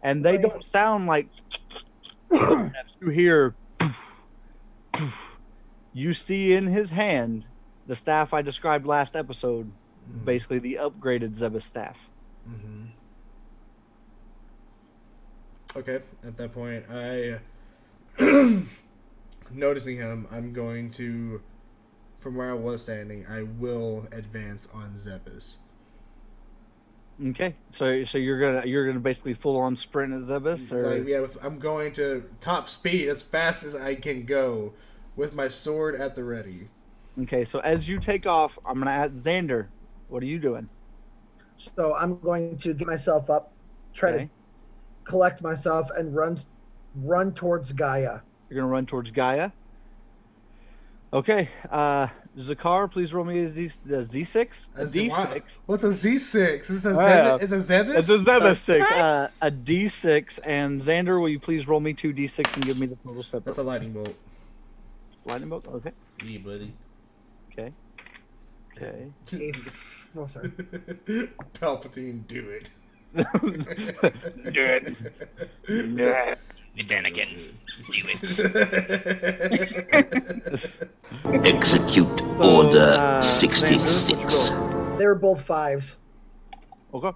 And they don't sound like footsteps. You hear you see in his hand the staff I described last episode, basically the upgraded Zebus staff. Okay, at that point, I Noticing him, I'm going to, from where I was standing, I will advance on Zebus. Okay, so you're gonna basically full on sprint at Zebus, or I'm going to top speed as fast as I can go, with my sword at the ready. Okay, so as you take off, I'm gonna ask Xander. What are you doing? So I'm going to get myself up, try to collect myself, and run towards Gaia. You're gonna run towards Gaia. Okay, Zakar, please roll me a Z6. A D6. What's a Z6? Is this a Zebus? Is a Zebus? It's a Zebus 6. A D6. And Xander, will you please roll me 2 D6 and give me the total separate? That's a lightning bolt. It's a lightning bolt? Okay. Yeah, buddy. Okay. Okay. Oh, sorry. Palpatine, do it. Do it. Do it. Then again, do it. Execute Order 66. They were both 5s. Okay.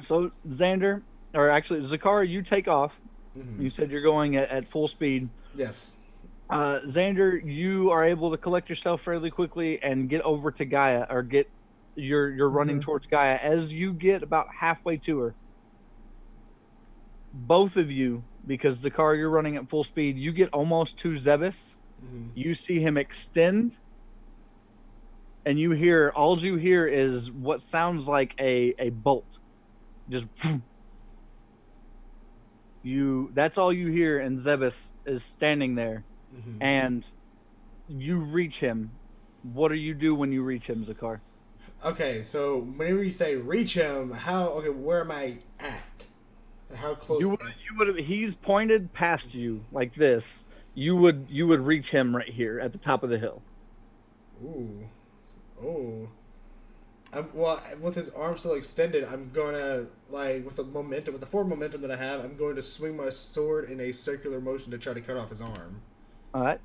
So Xander, or actually Zakar, you take off. Mm-hmm. You said you're going at full speed. Yes. Xander, you are able to collect yourself fairly quickly and get over to Gaia, or you're running towards Gaia. As you get about halfway to her, both of you, because Zakar, you're running at full speed, you get almost to Zebus. Mm-hmm. You see him extend, and all you hear is what sounds like a bolt. Just that's all you hear, and Zebus is standing there. Mm-hmm. And you reach him. What do you do when you reach him, Zakar? Okay, so whenever you say reach him, where am I at? How close? You would. He's pointed past you like this. You would reach him right here at the top of the hill. Ooh, oh. Well, with his arm still extended, I'm gonna with the forward momentum that I have, I'm going to swing my sword in a circular motion to try to cut off his arm. All right.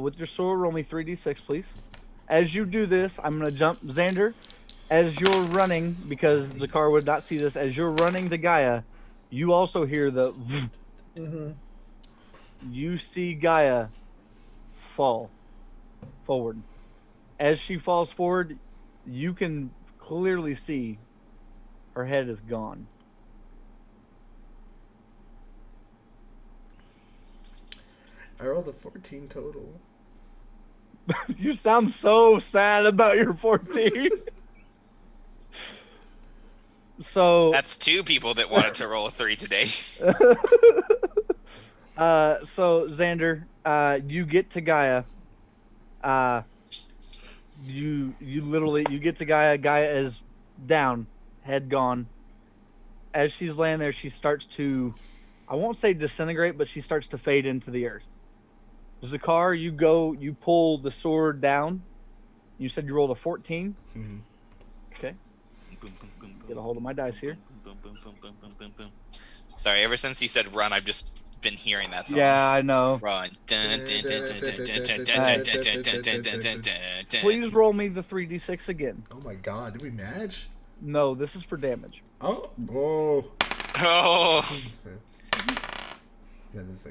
With your sword, roll me 3d6, please. As you do this, I'm gonna jump Xander. As you're running, because Zakar would not see this, as you're running to Gaia, you also hear the. Mm-hmm. You see Gaia fall forward. As she falls forward, you can clearly see her head is gone. I rolled a 14 total. You sound so sad about your 14. So that's 2 people that wanted to roll a 3 today. So Xander, you get to Gaia. You get to Gaia. Gaia is down, head gone. As she's laying there, she starts to, I won't say disintegrate, but she starts to fade into the earth. Zakar, you pull the sword down. You said you rolled a 14. Mm-hmm. Okay. Get a hold of my dice here. Sorry, ever since he said run, I've just been hearing that song. Yeah, I know. Run. Please roll me the 3d6 again. Oh my god, did we match? No, this is for damage. Oh. Let me see.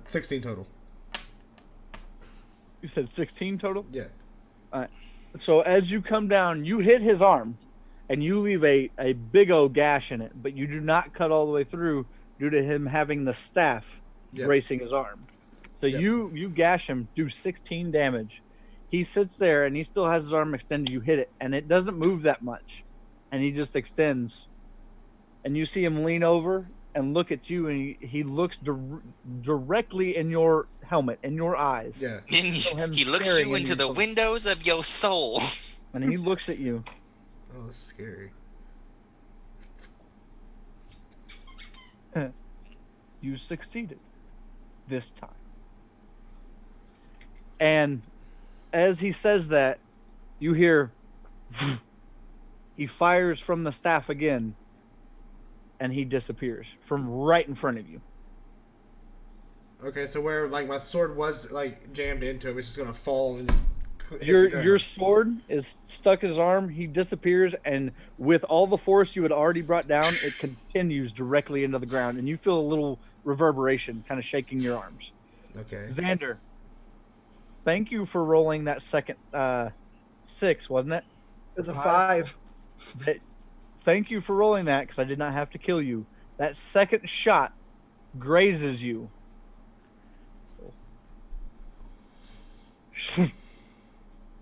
16 total. You said 16 total? Yeah. All right. So as you come down, you hit his arm, and you leave a big old gash in it, but you do not cut all the way through due to him having the staff bracing his arm. So you gash him, do 16 damage. He sits there, and he still has his arm extended. You hit it, and it doesn't move that much, and he just extends. And you see him lean over and look at you, and he looks directly in your helmet, in your eyes. Yeah. He looks you into the windows of your soul. And he looks at you. Oh, that's scary. You succeeded this time. And as he says that, you hear he fires from the staff again, and he disappears from right in front of you. Okay, so where my sword was jammed into him, it's just gonna fall and just Your sword is stuck in his arm. He disappears, and with all the force you had already brought down, it continues directly into the ground, and you feel a little reverberation kind of shaking your arms. Okay. Xander, thank you for rolling that second 6, wasn't it? It's a 5. Thank you for rolling that because I did not have to kill you. That second shot grazes you.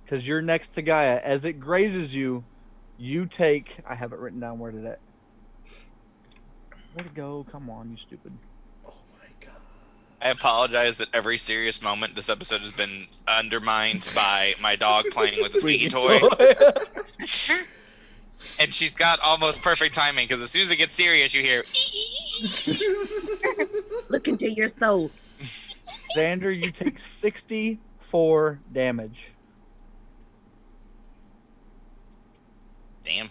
Because you're next to Gaia. As it grazes you, you take... I have it written down. Where did it... Where'd it go? Come on, you stupid. Oh my god. I apologize that every serious moment this episode has been undermined by my dog playing with a squeaky toy. And she's got almost perfect timing because as soon as it gets serious, you hear... Look into your soul. Xander, you take 64 damage. Damn.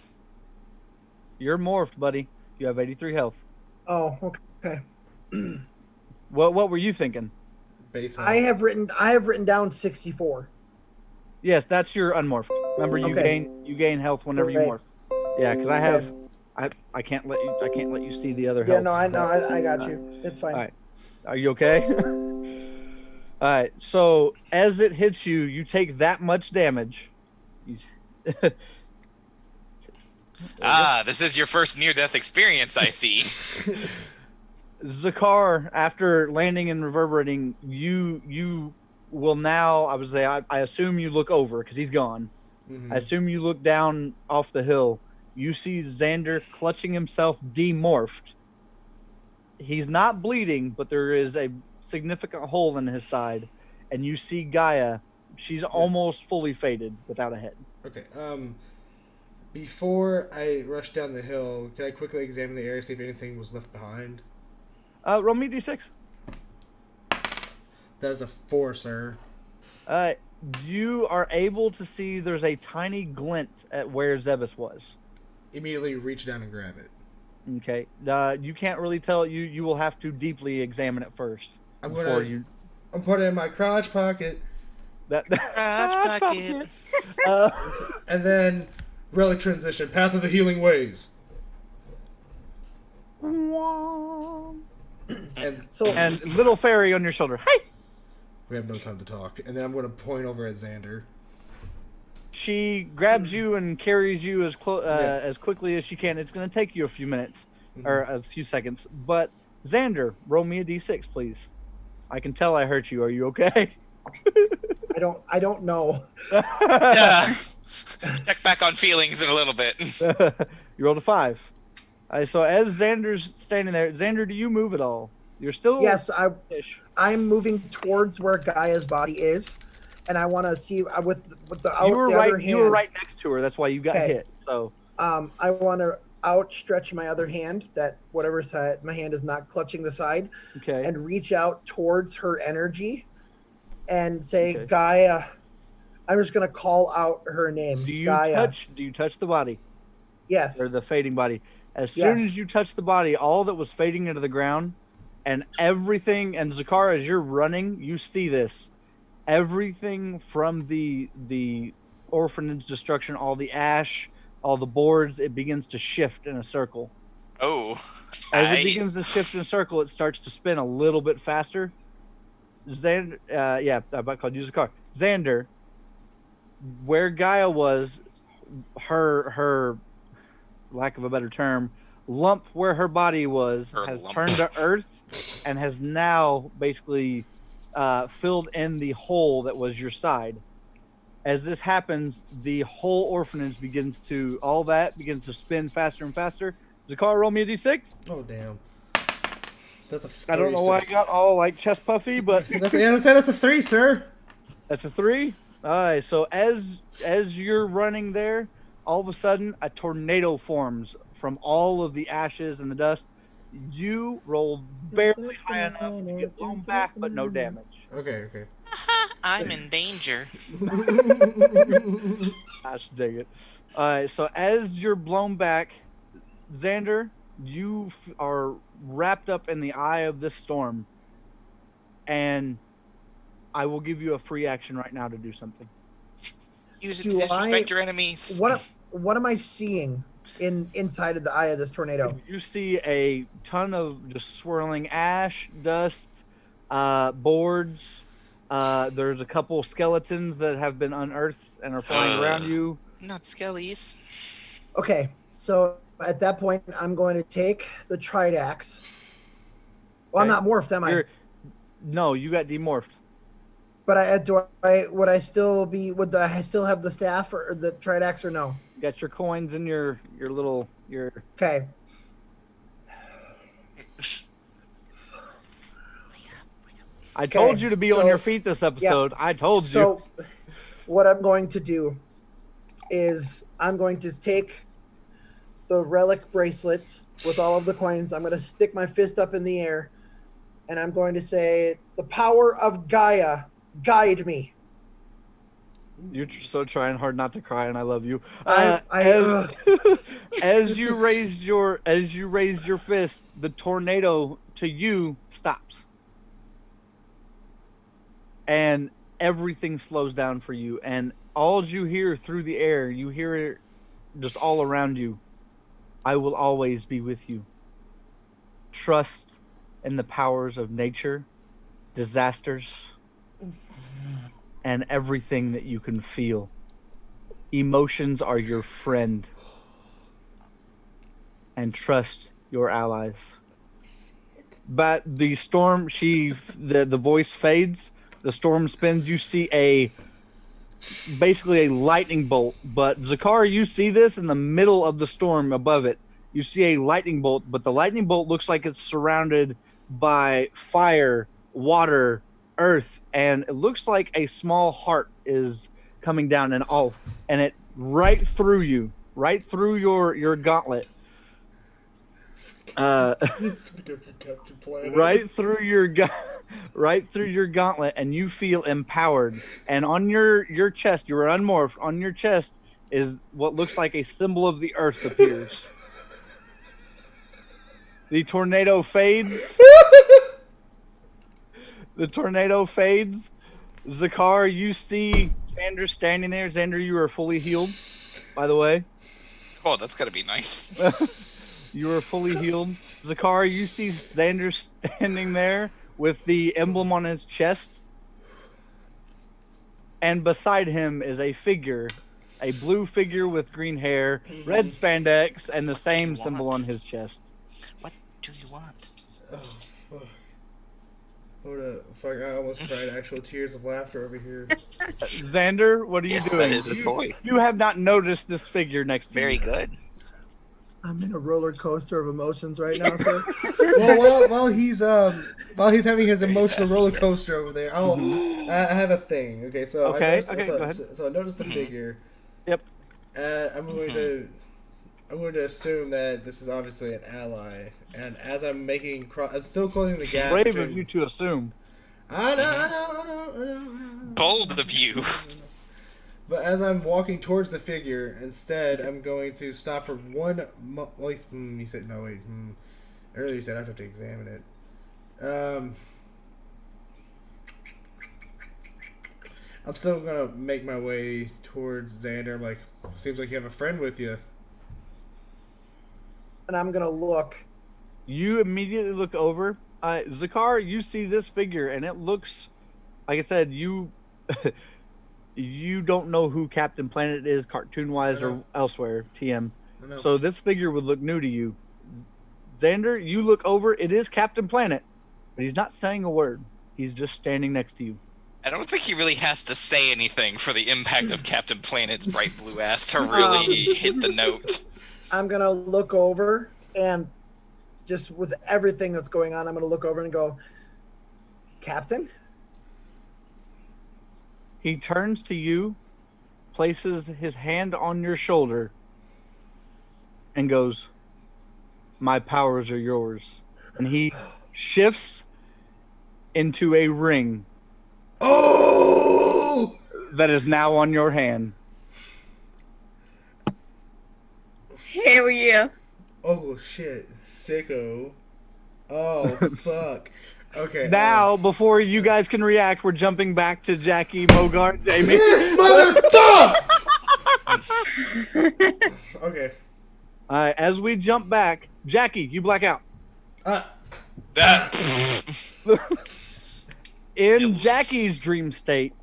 You're morphed, buddy. You have 83 health. Oh, okay. What were you thinking? Base I have written down 64. Yes, that's your unmorphed. Remember, you gain health whenever you morph. Yeah, because I can't let you see the other health. Yeah, no, I know. I got you. It's fine. All right. Are you okay? All right. So as it hits you, you take that much damage. This is your first near-death experience, I see. Zakar, after landing and reverberating, you will now, I would say, I assume you look over because he's gone. Mm-hmm. I assume you look down off the hill. You see Xander clutching himself demorphed. He's not bleeding, but there is a significant hole in his side. And you see Gaia. She's almost fully faded without a head. Okay. Before I rush down the hill, can I quickly examine the area, see if anything was left behind? Roll me d6. That is a 4, sir. You are able to see there's a tiny glint at where Zebus was. Immediately reach down and grab it. Okay. You can't really tell. You will have to deeply examine it first. I'm putting it in my crotch pocket. Crotch pocket. And then relic transition, path of the healing ways. And little fairy on your shoulder. Hey. We have no time to talk. And then I'm going to point over at Xander. She grabs you and carries you as quickly as she can. It's going to take you a few minutes or a few seconds. But Xander, roll me a d6, please. I can tell I hurt you. Are you okay? I don't know. Yeah. Check back on feelings in a little bit. You rolled a 5. So as Xander's standing there, Xander, do you move at all? You're still... Yes, I'm moving towards where Gaia's body is, and I want to see with the other hand. You were right next to her. That's why you got hit. So I want to outstretch my other hand, that whatever side my hand is not clutching the side, and reach out towards her energy, and say, Gaia. I'm just gonna call out her name. Do you Gaia. Do you touch the body? Yes. Or the fading body? As soon as you touch the body, all that was fading into the ground, and everything. And Zakar, as you're running, you see this. Everything from the orphanage destruction, all the ash, all the boards, it begins to shift in a circle. Oh. As it begins to shift in a circle, it starts to spin a little bit faster. Xander, I about called you Zakar. Xander, where Gaia was, her lack of a better term, lump where her body was has turned to earth and has now basically filled in the hole that was your side. As this happens, the whole orphanage begins to spin faster and faster. Zakar, roll me a d6. Oh, damn. That's a 3, I don't know why I got all like chest puffy, but that's a 3, sir. That's a 3. All right. So as you're running there, all of a sudden a tornado forms from all of the ashes and the dust. You rolled barely high enough to get blown back, but no damage. Okay. I'm in danger. I should dig it. All right. So as you're blown back, Xander, you are wrapped up in the eye of this storm, and I will give you a free action right now to do something. Use it to disrespect your enemies. What am I seeing inside of the eye of this tornado? You see a ton of just swirling ash, dust, boards. There's a couple skeletons that have been unearthed and are flying around you. Not skellies. Okay, so at that point, I'm going to take the Tridax. Well, I'm not morphed, am I? No, you got demorphed. But would I still have the staff or the Tridax or no? You got your coins in your little. Okay. I told you to be on your feet this episode. Yeah. I told you. So, what I'm going to do is I'm going to take the relic bracelets with all of the coins. I'm going to stick my fist up in the air, and I'm going to say, "The power of Gaia, guide me." You're so trying hard not to cry, and I love you. As you raised your fist, the tornado to you stops, and everything slows down for you. And all you hear through the air, you hear it just all around you. I will always be with you. Trust in the powers of nature, disasters, and everything that you can feel. Emotions are your friend. And trust your allies. But the storm, the voice fades. The storm spins. You see basically a lightning bolt. But Zakar, you see this in the middle of the storm above it. You see a lightning bolt, but the lightning bolt looks like it's surrounded by fire, water, earth, and it looks like a small heart is coming down and it right through you, right through your gauntlet. Right through your gauntlet, and you feel empowered. And on your chest, you were unmorphed. On your chest is what looks like a symbol of the earth appears. The tornado fades. The tornado fades. Zakar, you see Xander standing there. Xander, you are fully healed, by the way. Oh, that's gotta be nice. You are fully healed. Zakar, you see Xander standing there with the emblem on his chest. And beside him is a figure, a blue figure with green hair, red spandex, and the same symbol on his chest. What do you want? Oh, fuck. Hold up. Fuck, I almost cried actual tears of laughter over here. Xander, what are you doing? That is a toy. You have not noticed this figure next to you. Very good. I'm in a roller coaster of emotions right now, sir. Well, while he's having his emotional roller coaster over there, I have a thing. Okay, so go ahead. So I noticed the figure. Yep. I'm going to assume that this is obviously an ally, and as I'm I'm still closing the gap. Brave of you to assume. I know. Bold of you. But as I'm walking towards the figure, instead, I'm going to stop for one. You said no. Wait. Earlier you said I have to examine it. I'm still gonna make my way towards Xander. I'm like, seems like you have a friend with you. And I'm gonna look. You immediately look over. Zakar, you see this figure, and it looks, like I said, you don't know who Captain Planet is, cartoon-wise or elsewhere, TM. So this figure would look new to you. Xander, you look over. It is Captain Planet, but he's not saying a word. He's just standing next to you. I don't think he really has to say anything for the impact of Captain Planet's bright blue ass to really hit the note. I'm going to look over, and just with everything that's going on, I'm going to look over and go, Captain? He turns to you, places his hand on your shoulder, and goes, my powers are yours. And he shifts into a ring. Oh! That is now on your hand. Hell yeah. Oh shit, sicko. Oh fuck. Okay. Now, before you guys can react, we're jumping back to Jackie, Mogart, Jamie. This motherfucker! Okay. All right, as we jump back, Jackie, you black out. That. In Jackie's dream state,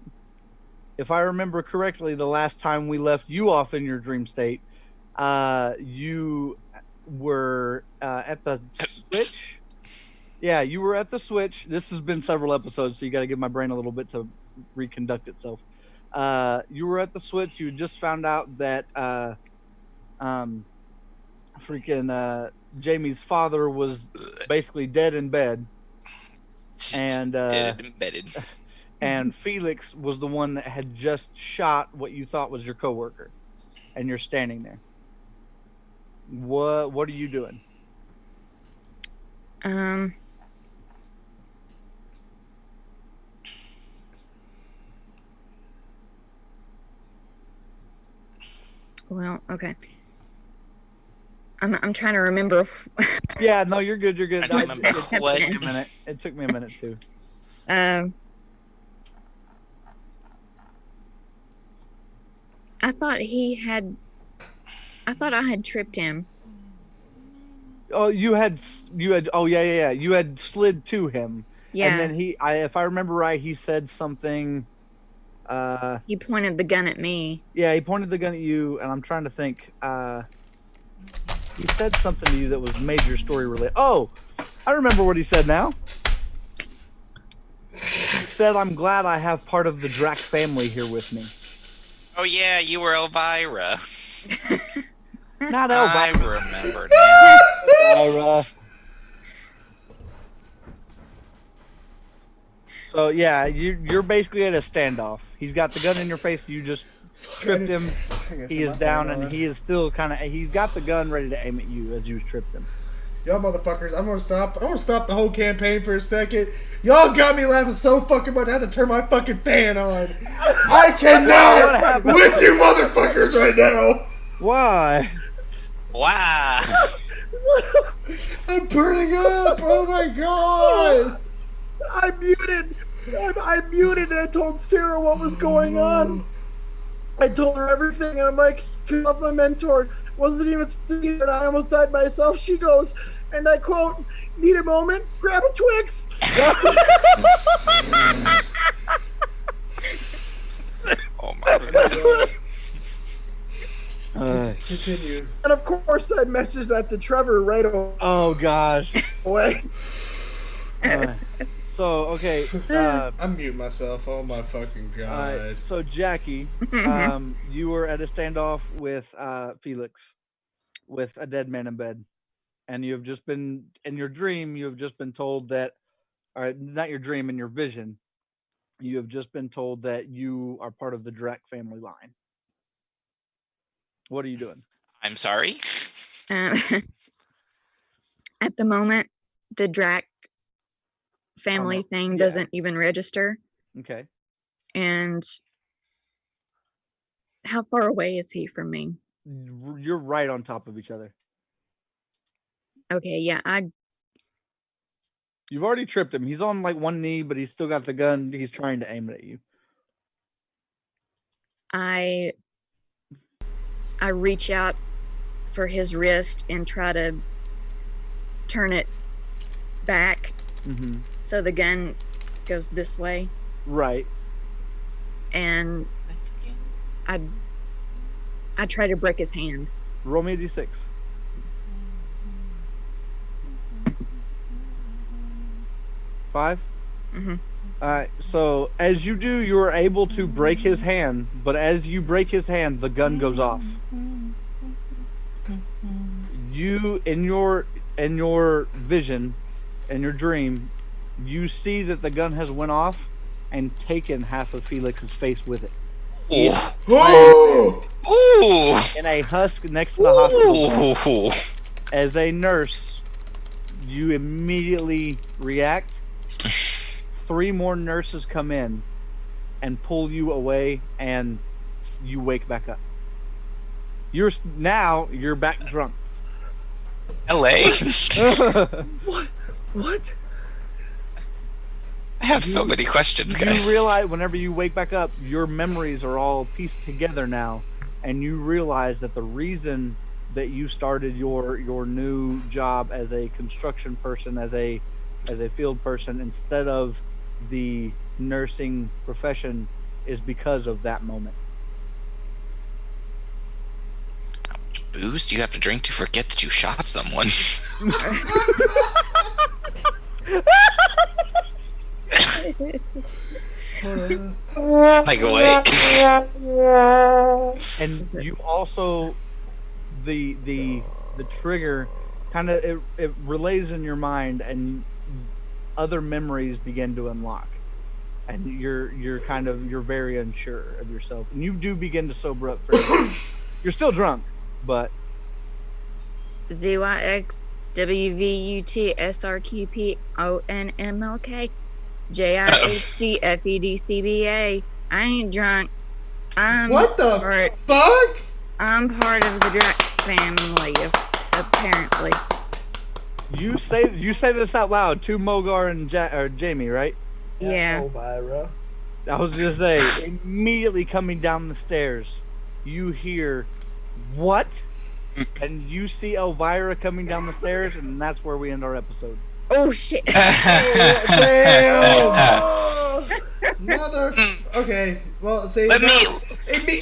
if I remember correctly, the last time we left you off in your dream state, you were at the switch. Yeah, you were at the switch. This has been several episodes, so you got to give my brain a little bit to reconduct itself. You were at the switch. You just found out that Jamie's father was basically dead in bed, and Dead and embedded. and Felix was the one that had just shot what you thought was your coworker, and you're standing there. What are you doing? Well, okay. I'm trying to remember. Yeah, no, you're good. You're good. I don't remember what. It took me a minute. It took me a minute too. I thought I had tripped him. Oh, you had. Oh, yeah. You had slid to him. Yeah. And then if I remember right, he said something. He pointed the gun at me. Yeah, he pointed the gun at you, and I'm trying to think. He said something to you that was major story related. Oh, I remember what he said now. He said, "I'm glad I have part of the Drac family here with me." Oh yeah, you were Elvira. Not Elvira. I remember now. Elvira. So yeah, you're basically at a standoff. He's got the gun in your face. You just tripped him. He is down, and he is still kind of. He's got the gun ready to aim at you as you tripped him. Y'all motherfuckers, I'm gonna stop the whole campaign for a second. Y'all got me laughing so fucking much I had to turn my fucking fan on. I cannot with you motherfuckers right now. Why? Wow. I'm burning up. Oh my god. I muted and I told Sarah what was going on. I told her everything, and I'm like, "Up my mentor wasn't even speaking, and I almost died myself." She goes, and I quote, "Need a moment? Grab a Twix." Oh my goodness. Continue. And of course, I messaged that to Trevor right away. Oh gosh. So okay, I'm muting myself. Oh my fucking god. So Jackie, you were at a standoff with Felix, with a dead man in bed, and you have just been in your dream. You have just been told that, or not your dream, in your vision, you have just been told that you are part of the Drac family line. What are you doing? I'm sorry. At the moment, the Drac family thing doesn't even register. Okay. And how far away is he from me? You're right on top of each other. Okay, yeah, You've already tripped him. He's on like one knee, but he's still got the gun. He's trying to aim it at you. I reach out for his wrist and try to turn it back. Mm-hmm. So the gun goes this way. Right. And I try to break his hand. Roll me a d6. Five? Mm-hmm. Alright, so as you do, you are able to break his hand, but as you break his hand, the gun goes off. You, in your vision, in your dream, you see that the gun has went off and taken half of Felix's face with it. Ooh. Ooh. In a husk next to the hospital. As a nurse, you immediately react. 3 more nurses come in and pull you away, and you wake back up. You're back drunk. LA. What? I have so many questions, guys. You realize whenever you wake back up, your memories are all pieced together now, and you realize that the reason that you started your new job as a construction person, as a field person, instead of the nursing profession, is because of that moment. How much booze do you have to drink to forget that you shot someone? Like what? And you also the trigger kind of it relays in your mind, and other memories begin to unlock, and you're very unsure of yourself, and you do begin to sober up. You're still drunk, but ZYXWVUTSRQPONMLK JIHCFEDCBA. I ain't drunk. What the fuck? I'm part of the Drac family, apparently. you say this out loud to Mogar and Jamie, right? Yeah. Elvira. I was gonna say, immediately coming down the stairs, you hear, "What?" and you see Elvira coming down the stairs, and that's where we end our episode. Oh shit! Mother. Okay. Well, say. Let me.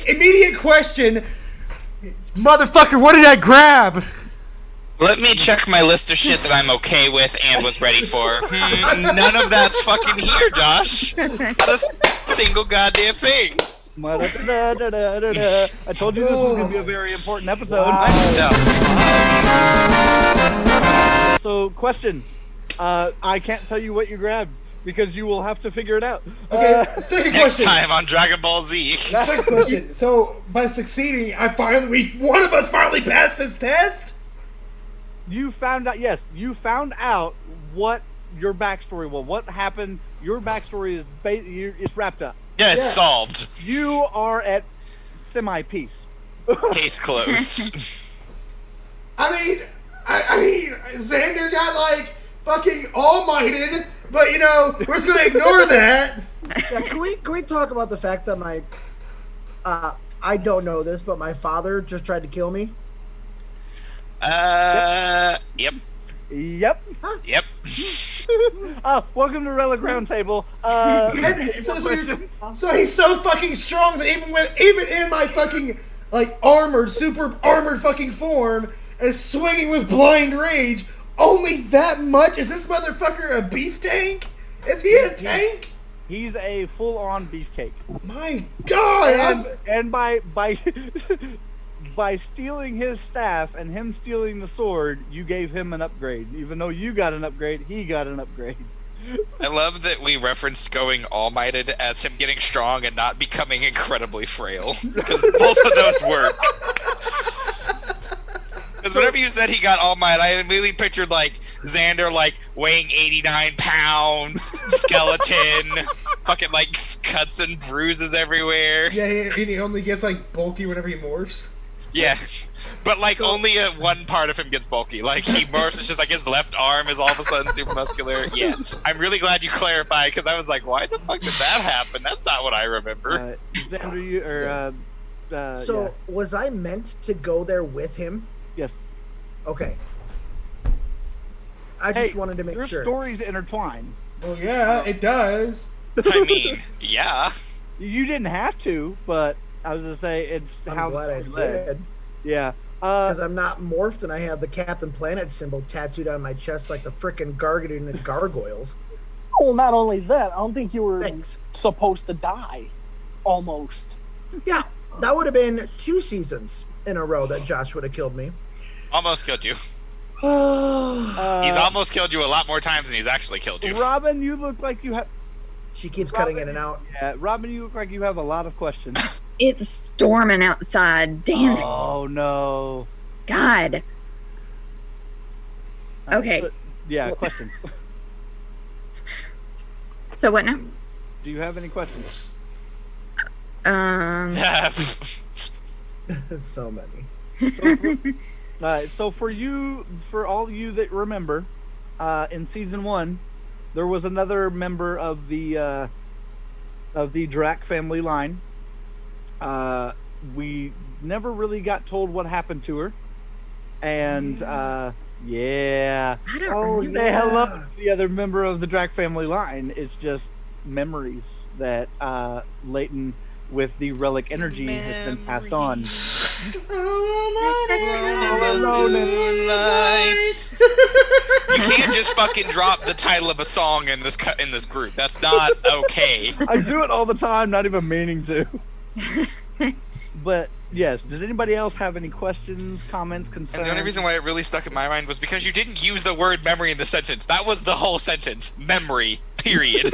Immediate question. Motherfucker, what did I grab? Let me check my list of shit that I'm okay with and was ready for. None of that's fucking here, Josh. Not a single goddamn thing. I told you this was going to be a very important episode. Wow. So, question. I can't tell you what you grabbed because you will have to figure it out. Okay, second Next question. time on Dragon Ball Z. Second question. So, by succeeding, one of us finally passed this test? You found out, yes, you found out what your backstory was. What happened, your backstory is it's wrapped up. Yeah, it's solved. You are at semi-peace. Case closed. I mean, Xander got, like, fucking all-mighted, but, you know, we're just gonna ignore that. Yeah, can we talk about the fact that my, I don't know this, but my father just tried to kill me? Yep. Yep. Yep. Welcome to Relic Roundtable. So he's so fucking strong that even in my fucking, like, super armored fucking form, and swinging with blind rage, only that much? Is this motherfucker a beef tank? Is he a tank? He's a full-on beefcake. My God! And by stealing his staff and him stealing the sword, you gave him an upgrade. Even though you got an upgrade, he got an upgrade. I love that we referenced going all-mighted as him getting strong and not becoming incredibly frail. Because both of those work. Because whenever you said he got all-might, I immediately pictured, like, Xander, like, weighing 89 pounds, skeleton, fucking, like, cuts and bruises everywhere. Yeah, and he only gets, like, bulky whenever he morphs. Yeah, but like only one part of him gets bulky. Like he morphs, it's just like his left arm is all of a sudden super muscular. Yeah, I'm really glad you clarified because I was like, why the fuck did that happen? That's not what I remember. Xander, So was I meant to go there with him? Yes. Okay. I just wanted to make your sure. Your stories intertwine. Well, yeah, it does. I mean, yeah. You didn't have to, but I was gonna say it's I'm how glad I led. did. Yeah. Because I'm not morphed and I have the Captain Planet symbol tattooed on my chest like the frickin' Gargadin and gargoyles. Well, not only that, I don't think you were Thanks. supposed to die. Almost. Yeah, that would have been 2 seasons in a row that Josh would have killed me. Almost killed you. He's almost killed you a lot more times than he's actually killed you. Robin, you look like you have... She keeps cutting in and out. Yeah, Robin, you look like you have a lot of questions. It's storming outside. Damn it. Oh, no. God. Okay. Yeah, questions. So what now? Do you have any questions? So many. So for all you that remember, in season 1, there was another member of the Drac family line. we never really got told what happened to her. And yeah. I don't remember. Say hello to the other member of the Drac family line. It's just memories that Leighton with the relic energy has been passed on. You can't just fucking drop the title of a song in this group. That's not okay. I do it all the time, not even meaning to. But yes, does anybody else have any questions, comments, concerns? And the only reason why it really stuck in my mind was because you didn't use the word memory in the sentence. That was the whole sentence. Memory. Period.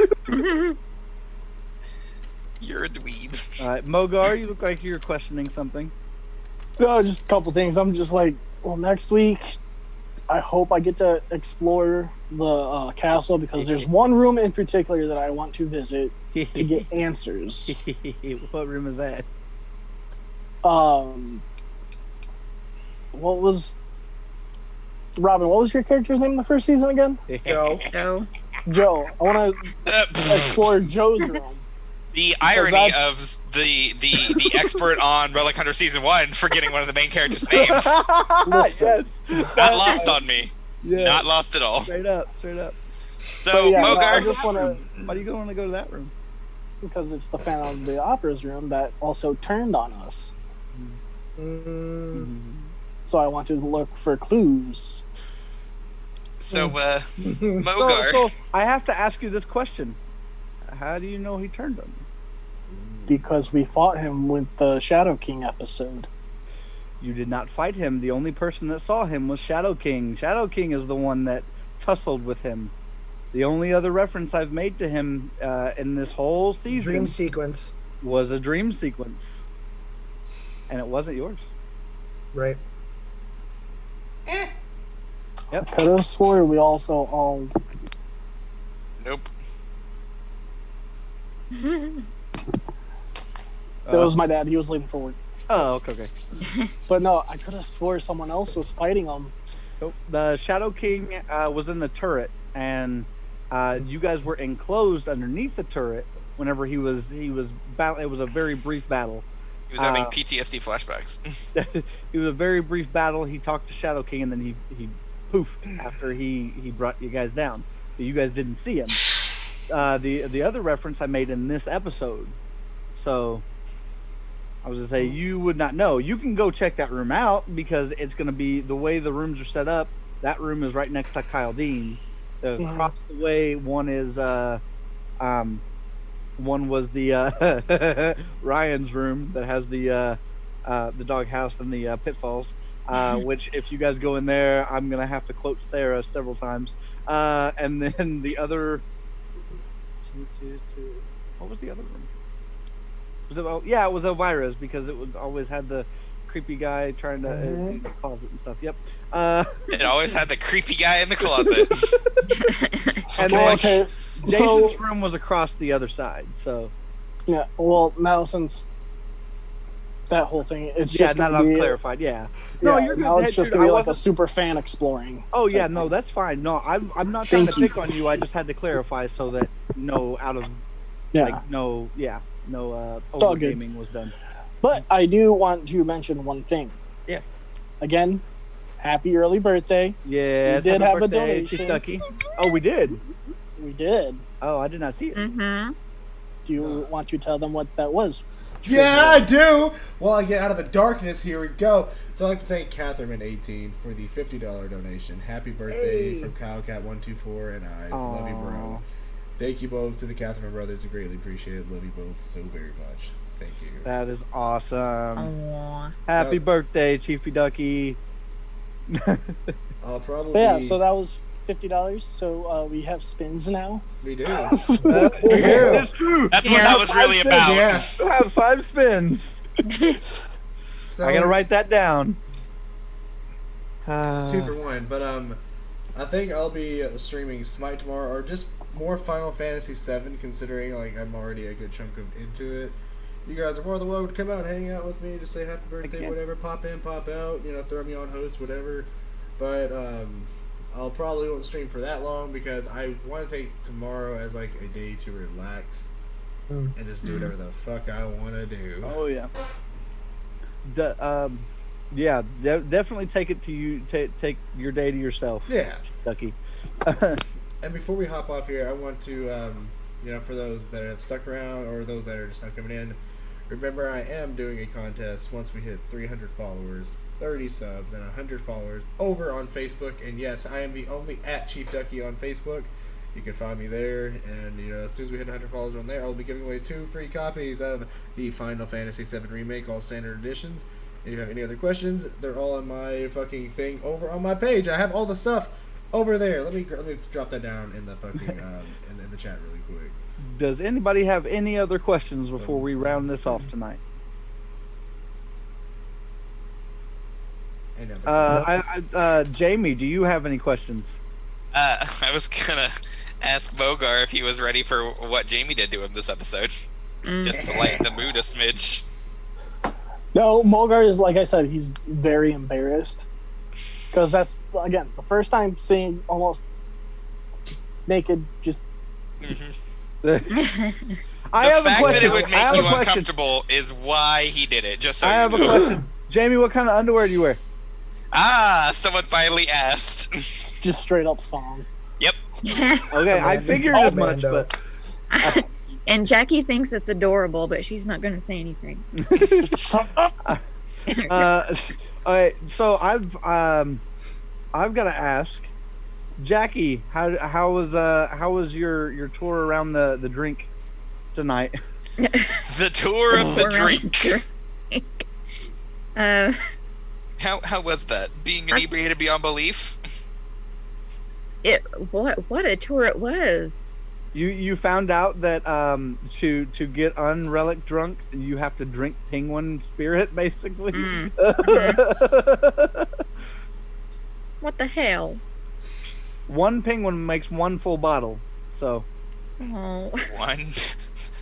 You're a dweeb. All right, Mogar, you look like you're questioning something. No, just a couple things. I'm just like, well, next week, I hope I get to explore the castle because there's one room in particular that I want to visit to get answers. What room is that? Robin, what was your character's name in the first season again? Joe. Joe. I want to explore Joe's room. The irony of the expert on Relic Hunter Season 1 forgetting one of the main characters' names. Listen, Not lost on me. Yeah. Not lost at all. Straight up. So, yeah, Mogar... I just want to... Why do you want to go to that room? Because it's the Phantom of the Opera's room that also turned on us. So I want to look for clues. So, Mogar... So I have to ask you this question. How do you know he turned on you? Because we fought him with the Shadow King episode. You did not fight him. The only person that saw him was Shadow King. Shadow King is the one that tussled with him. The only other reference I've made to him in this whole season Dream sequence. was a dream sequence. And it wasn't yours. Right. Yep. I could have swore we also all... Nope. That was my dad. He was leaving for work. Oh, okay. But no, I could have swore someone else was fighting him. Nope. The Shadow King was in the turret, and you guys were enclosed underneath the turret whenever he was battle. It was a very brief battle. He was having PTSD flashbacks. It was a very brief battle. He talked to Shadow King, and then he poofed after he brought you guys down. But you guys didn't see him. The other reference I made in this episode. So I was gonna say you would not know. You can go check that room out because it's gonna be the way the rooms are set up. That room is right next to Kyle Dean's. Across the way, one is one was the Ryan's room that has the doghouse and the pitfalls. Which if you guys go in there, I'm gonna have to quote Sarah several times. And then the other. What was the other room? Was it? Yeah, it was Elvira's because it would always had the creepy guy trying to in the closet and stuff. Yep. It always had the creepy guy in the closet. And then Jason's room was across the other side. So yeah. Well, now since that whole thing, it's just now be, I've clarified. Yeah. No, you're good. Now it's just gonna be like a super fan exploring. Oh yeah, no, that's fine. No, I'm not trying to pick on you. I just had to clarify so that gaming was done. But I do want to mention one thing. Yeah. Again, happy early birthday. Yeah. We did have a donation. ChiefDucky. Oh, we did. We did. Oh, I did not see it. Mm-hmm. Do you want to tell them what that was? Yeah, I do. Well, I get out of the darkness. Here we go. So I'd like to thank Catherman 18 for the $50 donation. Happy birthday from KyleCat124 and I. Aww. Love you, bro. Thank you both to the Catherman brothers. I greatly appreciate it. Love you both so very much. Thank you. That is awesome. Aww. Happy birthday, ChiefDucky. I'll probably. Yeah. So that was $50. So we have spins now. We do. That's true. That's what that was really about. Yeah. We'll have 5 spins. So, I gotta write that down. 2 for 1, but I think I'll be streaming Smite tomorrow, or just more Final Fantasy VII, considering like I'm already a good chunk into it. You guys are more than welcome to come out and hang out with me, to say happy birthday, whatever. Pop in, pop out, throw me on host, whatever. But I'll probably won't stream for that long because I want to take tomorrow as like a day to relax and just do whatever the fuck I want to do. Oh yeah. Yeah, definitely take it to you. Take your day to yourself. Yeah. Ducky. And before we hop off here, I want to, for those that have stuck around or those that are just not coming in, remember I am doing a contest once we hit 300 followers, 30 subs, and 100 followers over on Facebook. And yes, I am the only @ChiefDucky on Facebook. You can find me there, and as soon as we hit 100 followers on there, I'll be giving away 2 free copies of the Final Fantasy VII Remake, all standard editions. And if you have any other questions, they're all on my fucking thing over on my page. I have all the stuff over there. Let me drop that down in the fucking in the chat really quick. Does anybody have any other questions before we round this off tonight? Jamie, do you have any questions? I was gonna ask Bogar if he was ready for what Jamie did to him this episode, just to lighten the mood a smidge. No, Mogar is, like I said, he's very embarrassed. Because that's, again, the first time seeing almost naked, just... The fact that it would make you uncomfortable is why he did it, just so I have a question. Jamie, what kind of underwear do you wear? Someone finally asked. Just straight up thong. Yep. Okay, I figured as much, but... And Jackie thinks it's adorable, but she's not going to say anything. Shut up! All right, so I've got to ask, Jackie, how was your tour around the drink tonight? The tour of the drink. How was that? Being inebriated beyond belief? What a tour it was. You found out that to get unrelic drunk, you have to drink penguin spirit, basically. What the hell? One penguin makes one full bottle, so. Oh. One.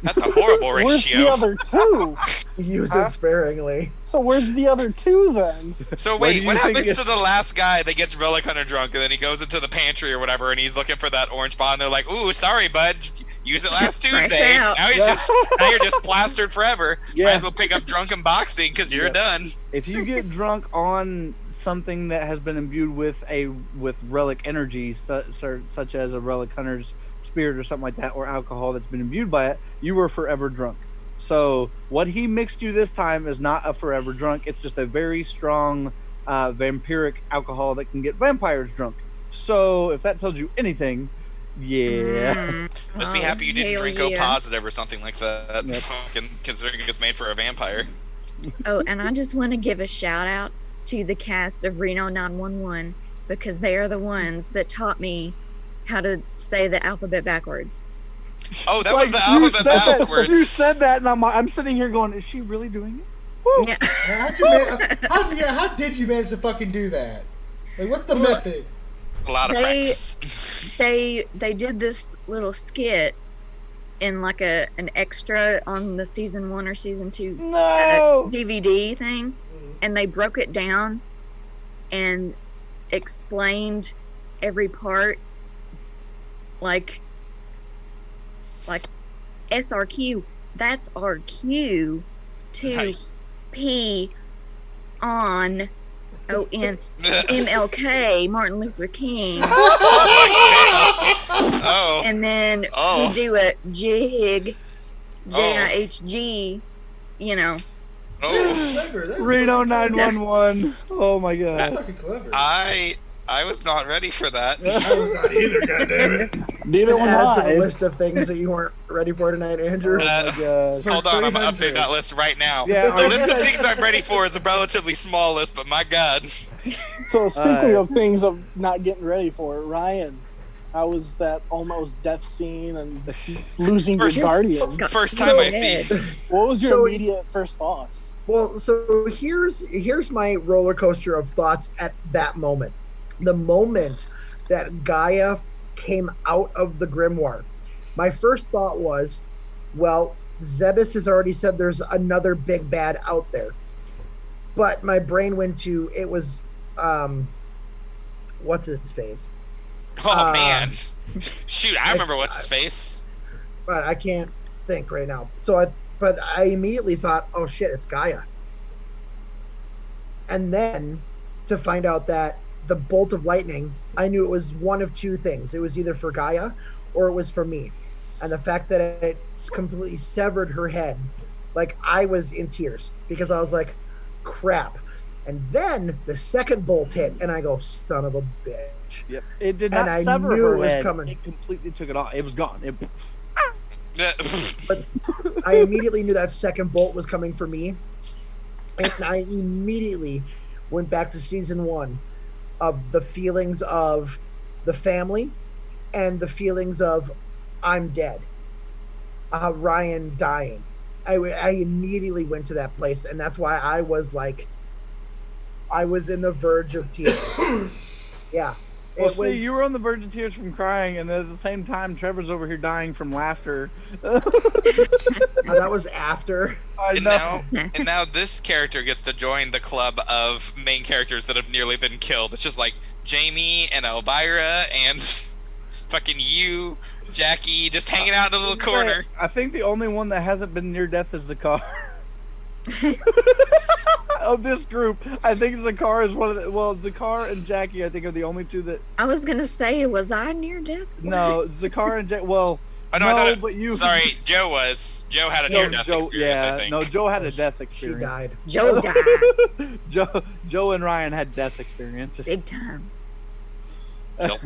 That's a horrible ratio. Where's the other two? Use it sparingly. So where's the other two then? So wait, what happens to the last guy that gets Relic Hunter drunk and then he goes into the pantry or whatever and he's looking for that orange bottle and they're like, "Ooh, sorry, bud, use it last Tuesday." Now you're just plastered forever. Yeah. Might as well pick up drunken boxing because you're done. If you get drunk on something that has been imbued with relic energy, such as a Relic Hunter's spirit or something like that, or alcohol that's been imbued by it, you were forever drunk. So what he mixed you this time is not a forever drunk. It's just a very strong vampiric alcohol that can get vampires drunk. So if that tells you anything, yeah. Just be happy you didn't drink O positive or something like that. Yep. Fucking considering it was made for a vampire. Oh, and I just want to give a shout out to the cast of Reno 911 because they are the ones that taught me how to say the alphabet backwards. Oh, that was the alphabet backwards. You said that, and I'm sitting here going, "Is she really doing it?" Woo. Yeah. How did you manage to fucking do that? Like, what's the method? A lot of practice. They did this little skit in like an extra on the season 1 or season 2 DVD thing, and they broke it down and explained every part. Like SRQ, that's RQ to Nice. P on ON MLK, Martin Luther King. Oh. And then you do a jig, JIHG, you know. Oh. Reno 911. Oh my god. That's fucking clever. I was not ready for that. I was not either, goddammit. Neither was Add to I. the list of things that you weren't ready for tonight, Andrew. Hold on, I'm gonna update that list right now. Yeah, The list of things I'm ready for is a relatively small list, but my god. So speaking of things of not getting ready for, Ryan, how was that almost death scene and losing your guardian? First time I see. What was your immediate first thoughts? Well, so here's my roller coaster of thoughts at that moment. The moment that Gaia came out of the grimoire, my first thought was, well, Zebus has already said there's another big bad out there. But my brain went to, it was, what's his face? Oh, man. Shoot, I remember what's his face. But I can't think right now. But I immediately thought, oh shit, it's Gaia. And then to find out that the bolt of lightning, I knew it was one of two things. It was either for Gaia or it was for me. And the fact that it completely severed her head, like I was in tears because I was like, crap. And then the second bolt hit, and I go, son of a bitch. Yep. It did not and sever I knew her it was head. coming. It completely took it off. It was gone. But I immediately knew that second bolt was coming for me. And I immediately went back to season 1 of the feelings of the family and the feelings of I'm dead. Ryan dying. I immediately went to that place, and that's why I was in the verge of tears. Yeah. Well, you were on the verge of tears from crying, and then at the same time, Trevor's over here dying from laughter. That was after. And now this character gets to join the club of main characters that have nearly been killed. It's just like Jamie and Elvira and fucking you, Jackie, just hanging out in the little corner. I think the only one that hasn't been near death is Zakar. Of this group, I think Zakar is one of the. Well, Zakar and Jackie, I think, are the only two that. I was gonna say, was I near death? No, Zakar and Jackie. Well, I thought but you. Sorry, Joe was. Joe had a near-death experience. Yeah, I think. no, Joe had a death experience. She died. Joe died. Joe and Ryan had death experiences. Big time. Nope.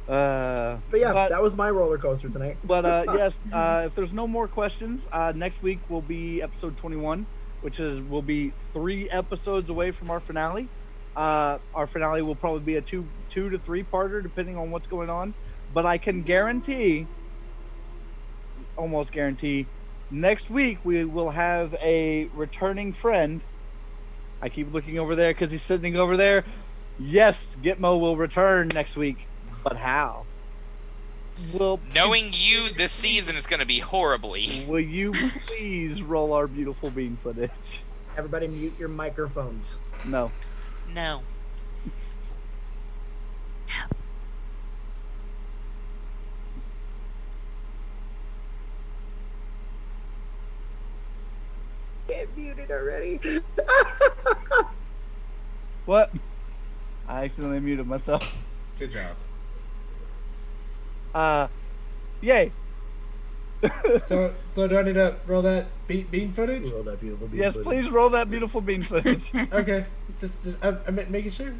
But that was my roller coaster tonight. But yes, if there's no more questions, next week will be episode 21, which will be 3 episodes away from our finale. Our finale will probably be a two to 3 parter, depending on what's going on. But I can almost guarantee, next week we will have a returning friend. I keep looking over there because he's sitting over there. Yes, Gitmo will return next week. But how? Knowing you, this season is going to be horribly. Will you please roll our beautiful bean footage? Everybody mute your microphones. No. No. Get muted already. What? I accidentally muted myself. Good job. Yay. So do I need to roll that bean footage? Roll that beautiful bean Yes, footage. please roll that beautiful bean footage. Okay, just I'm making sure.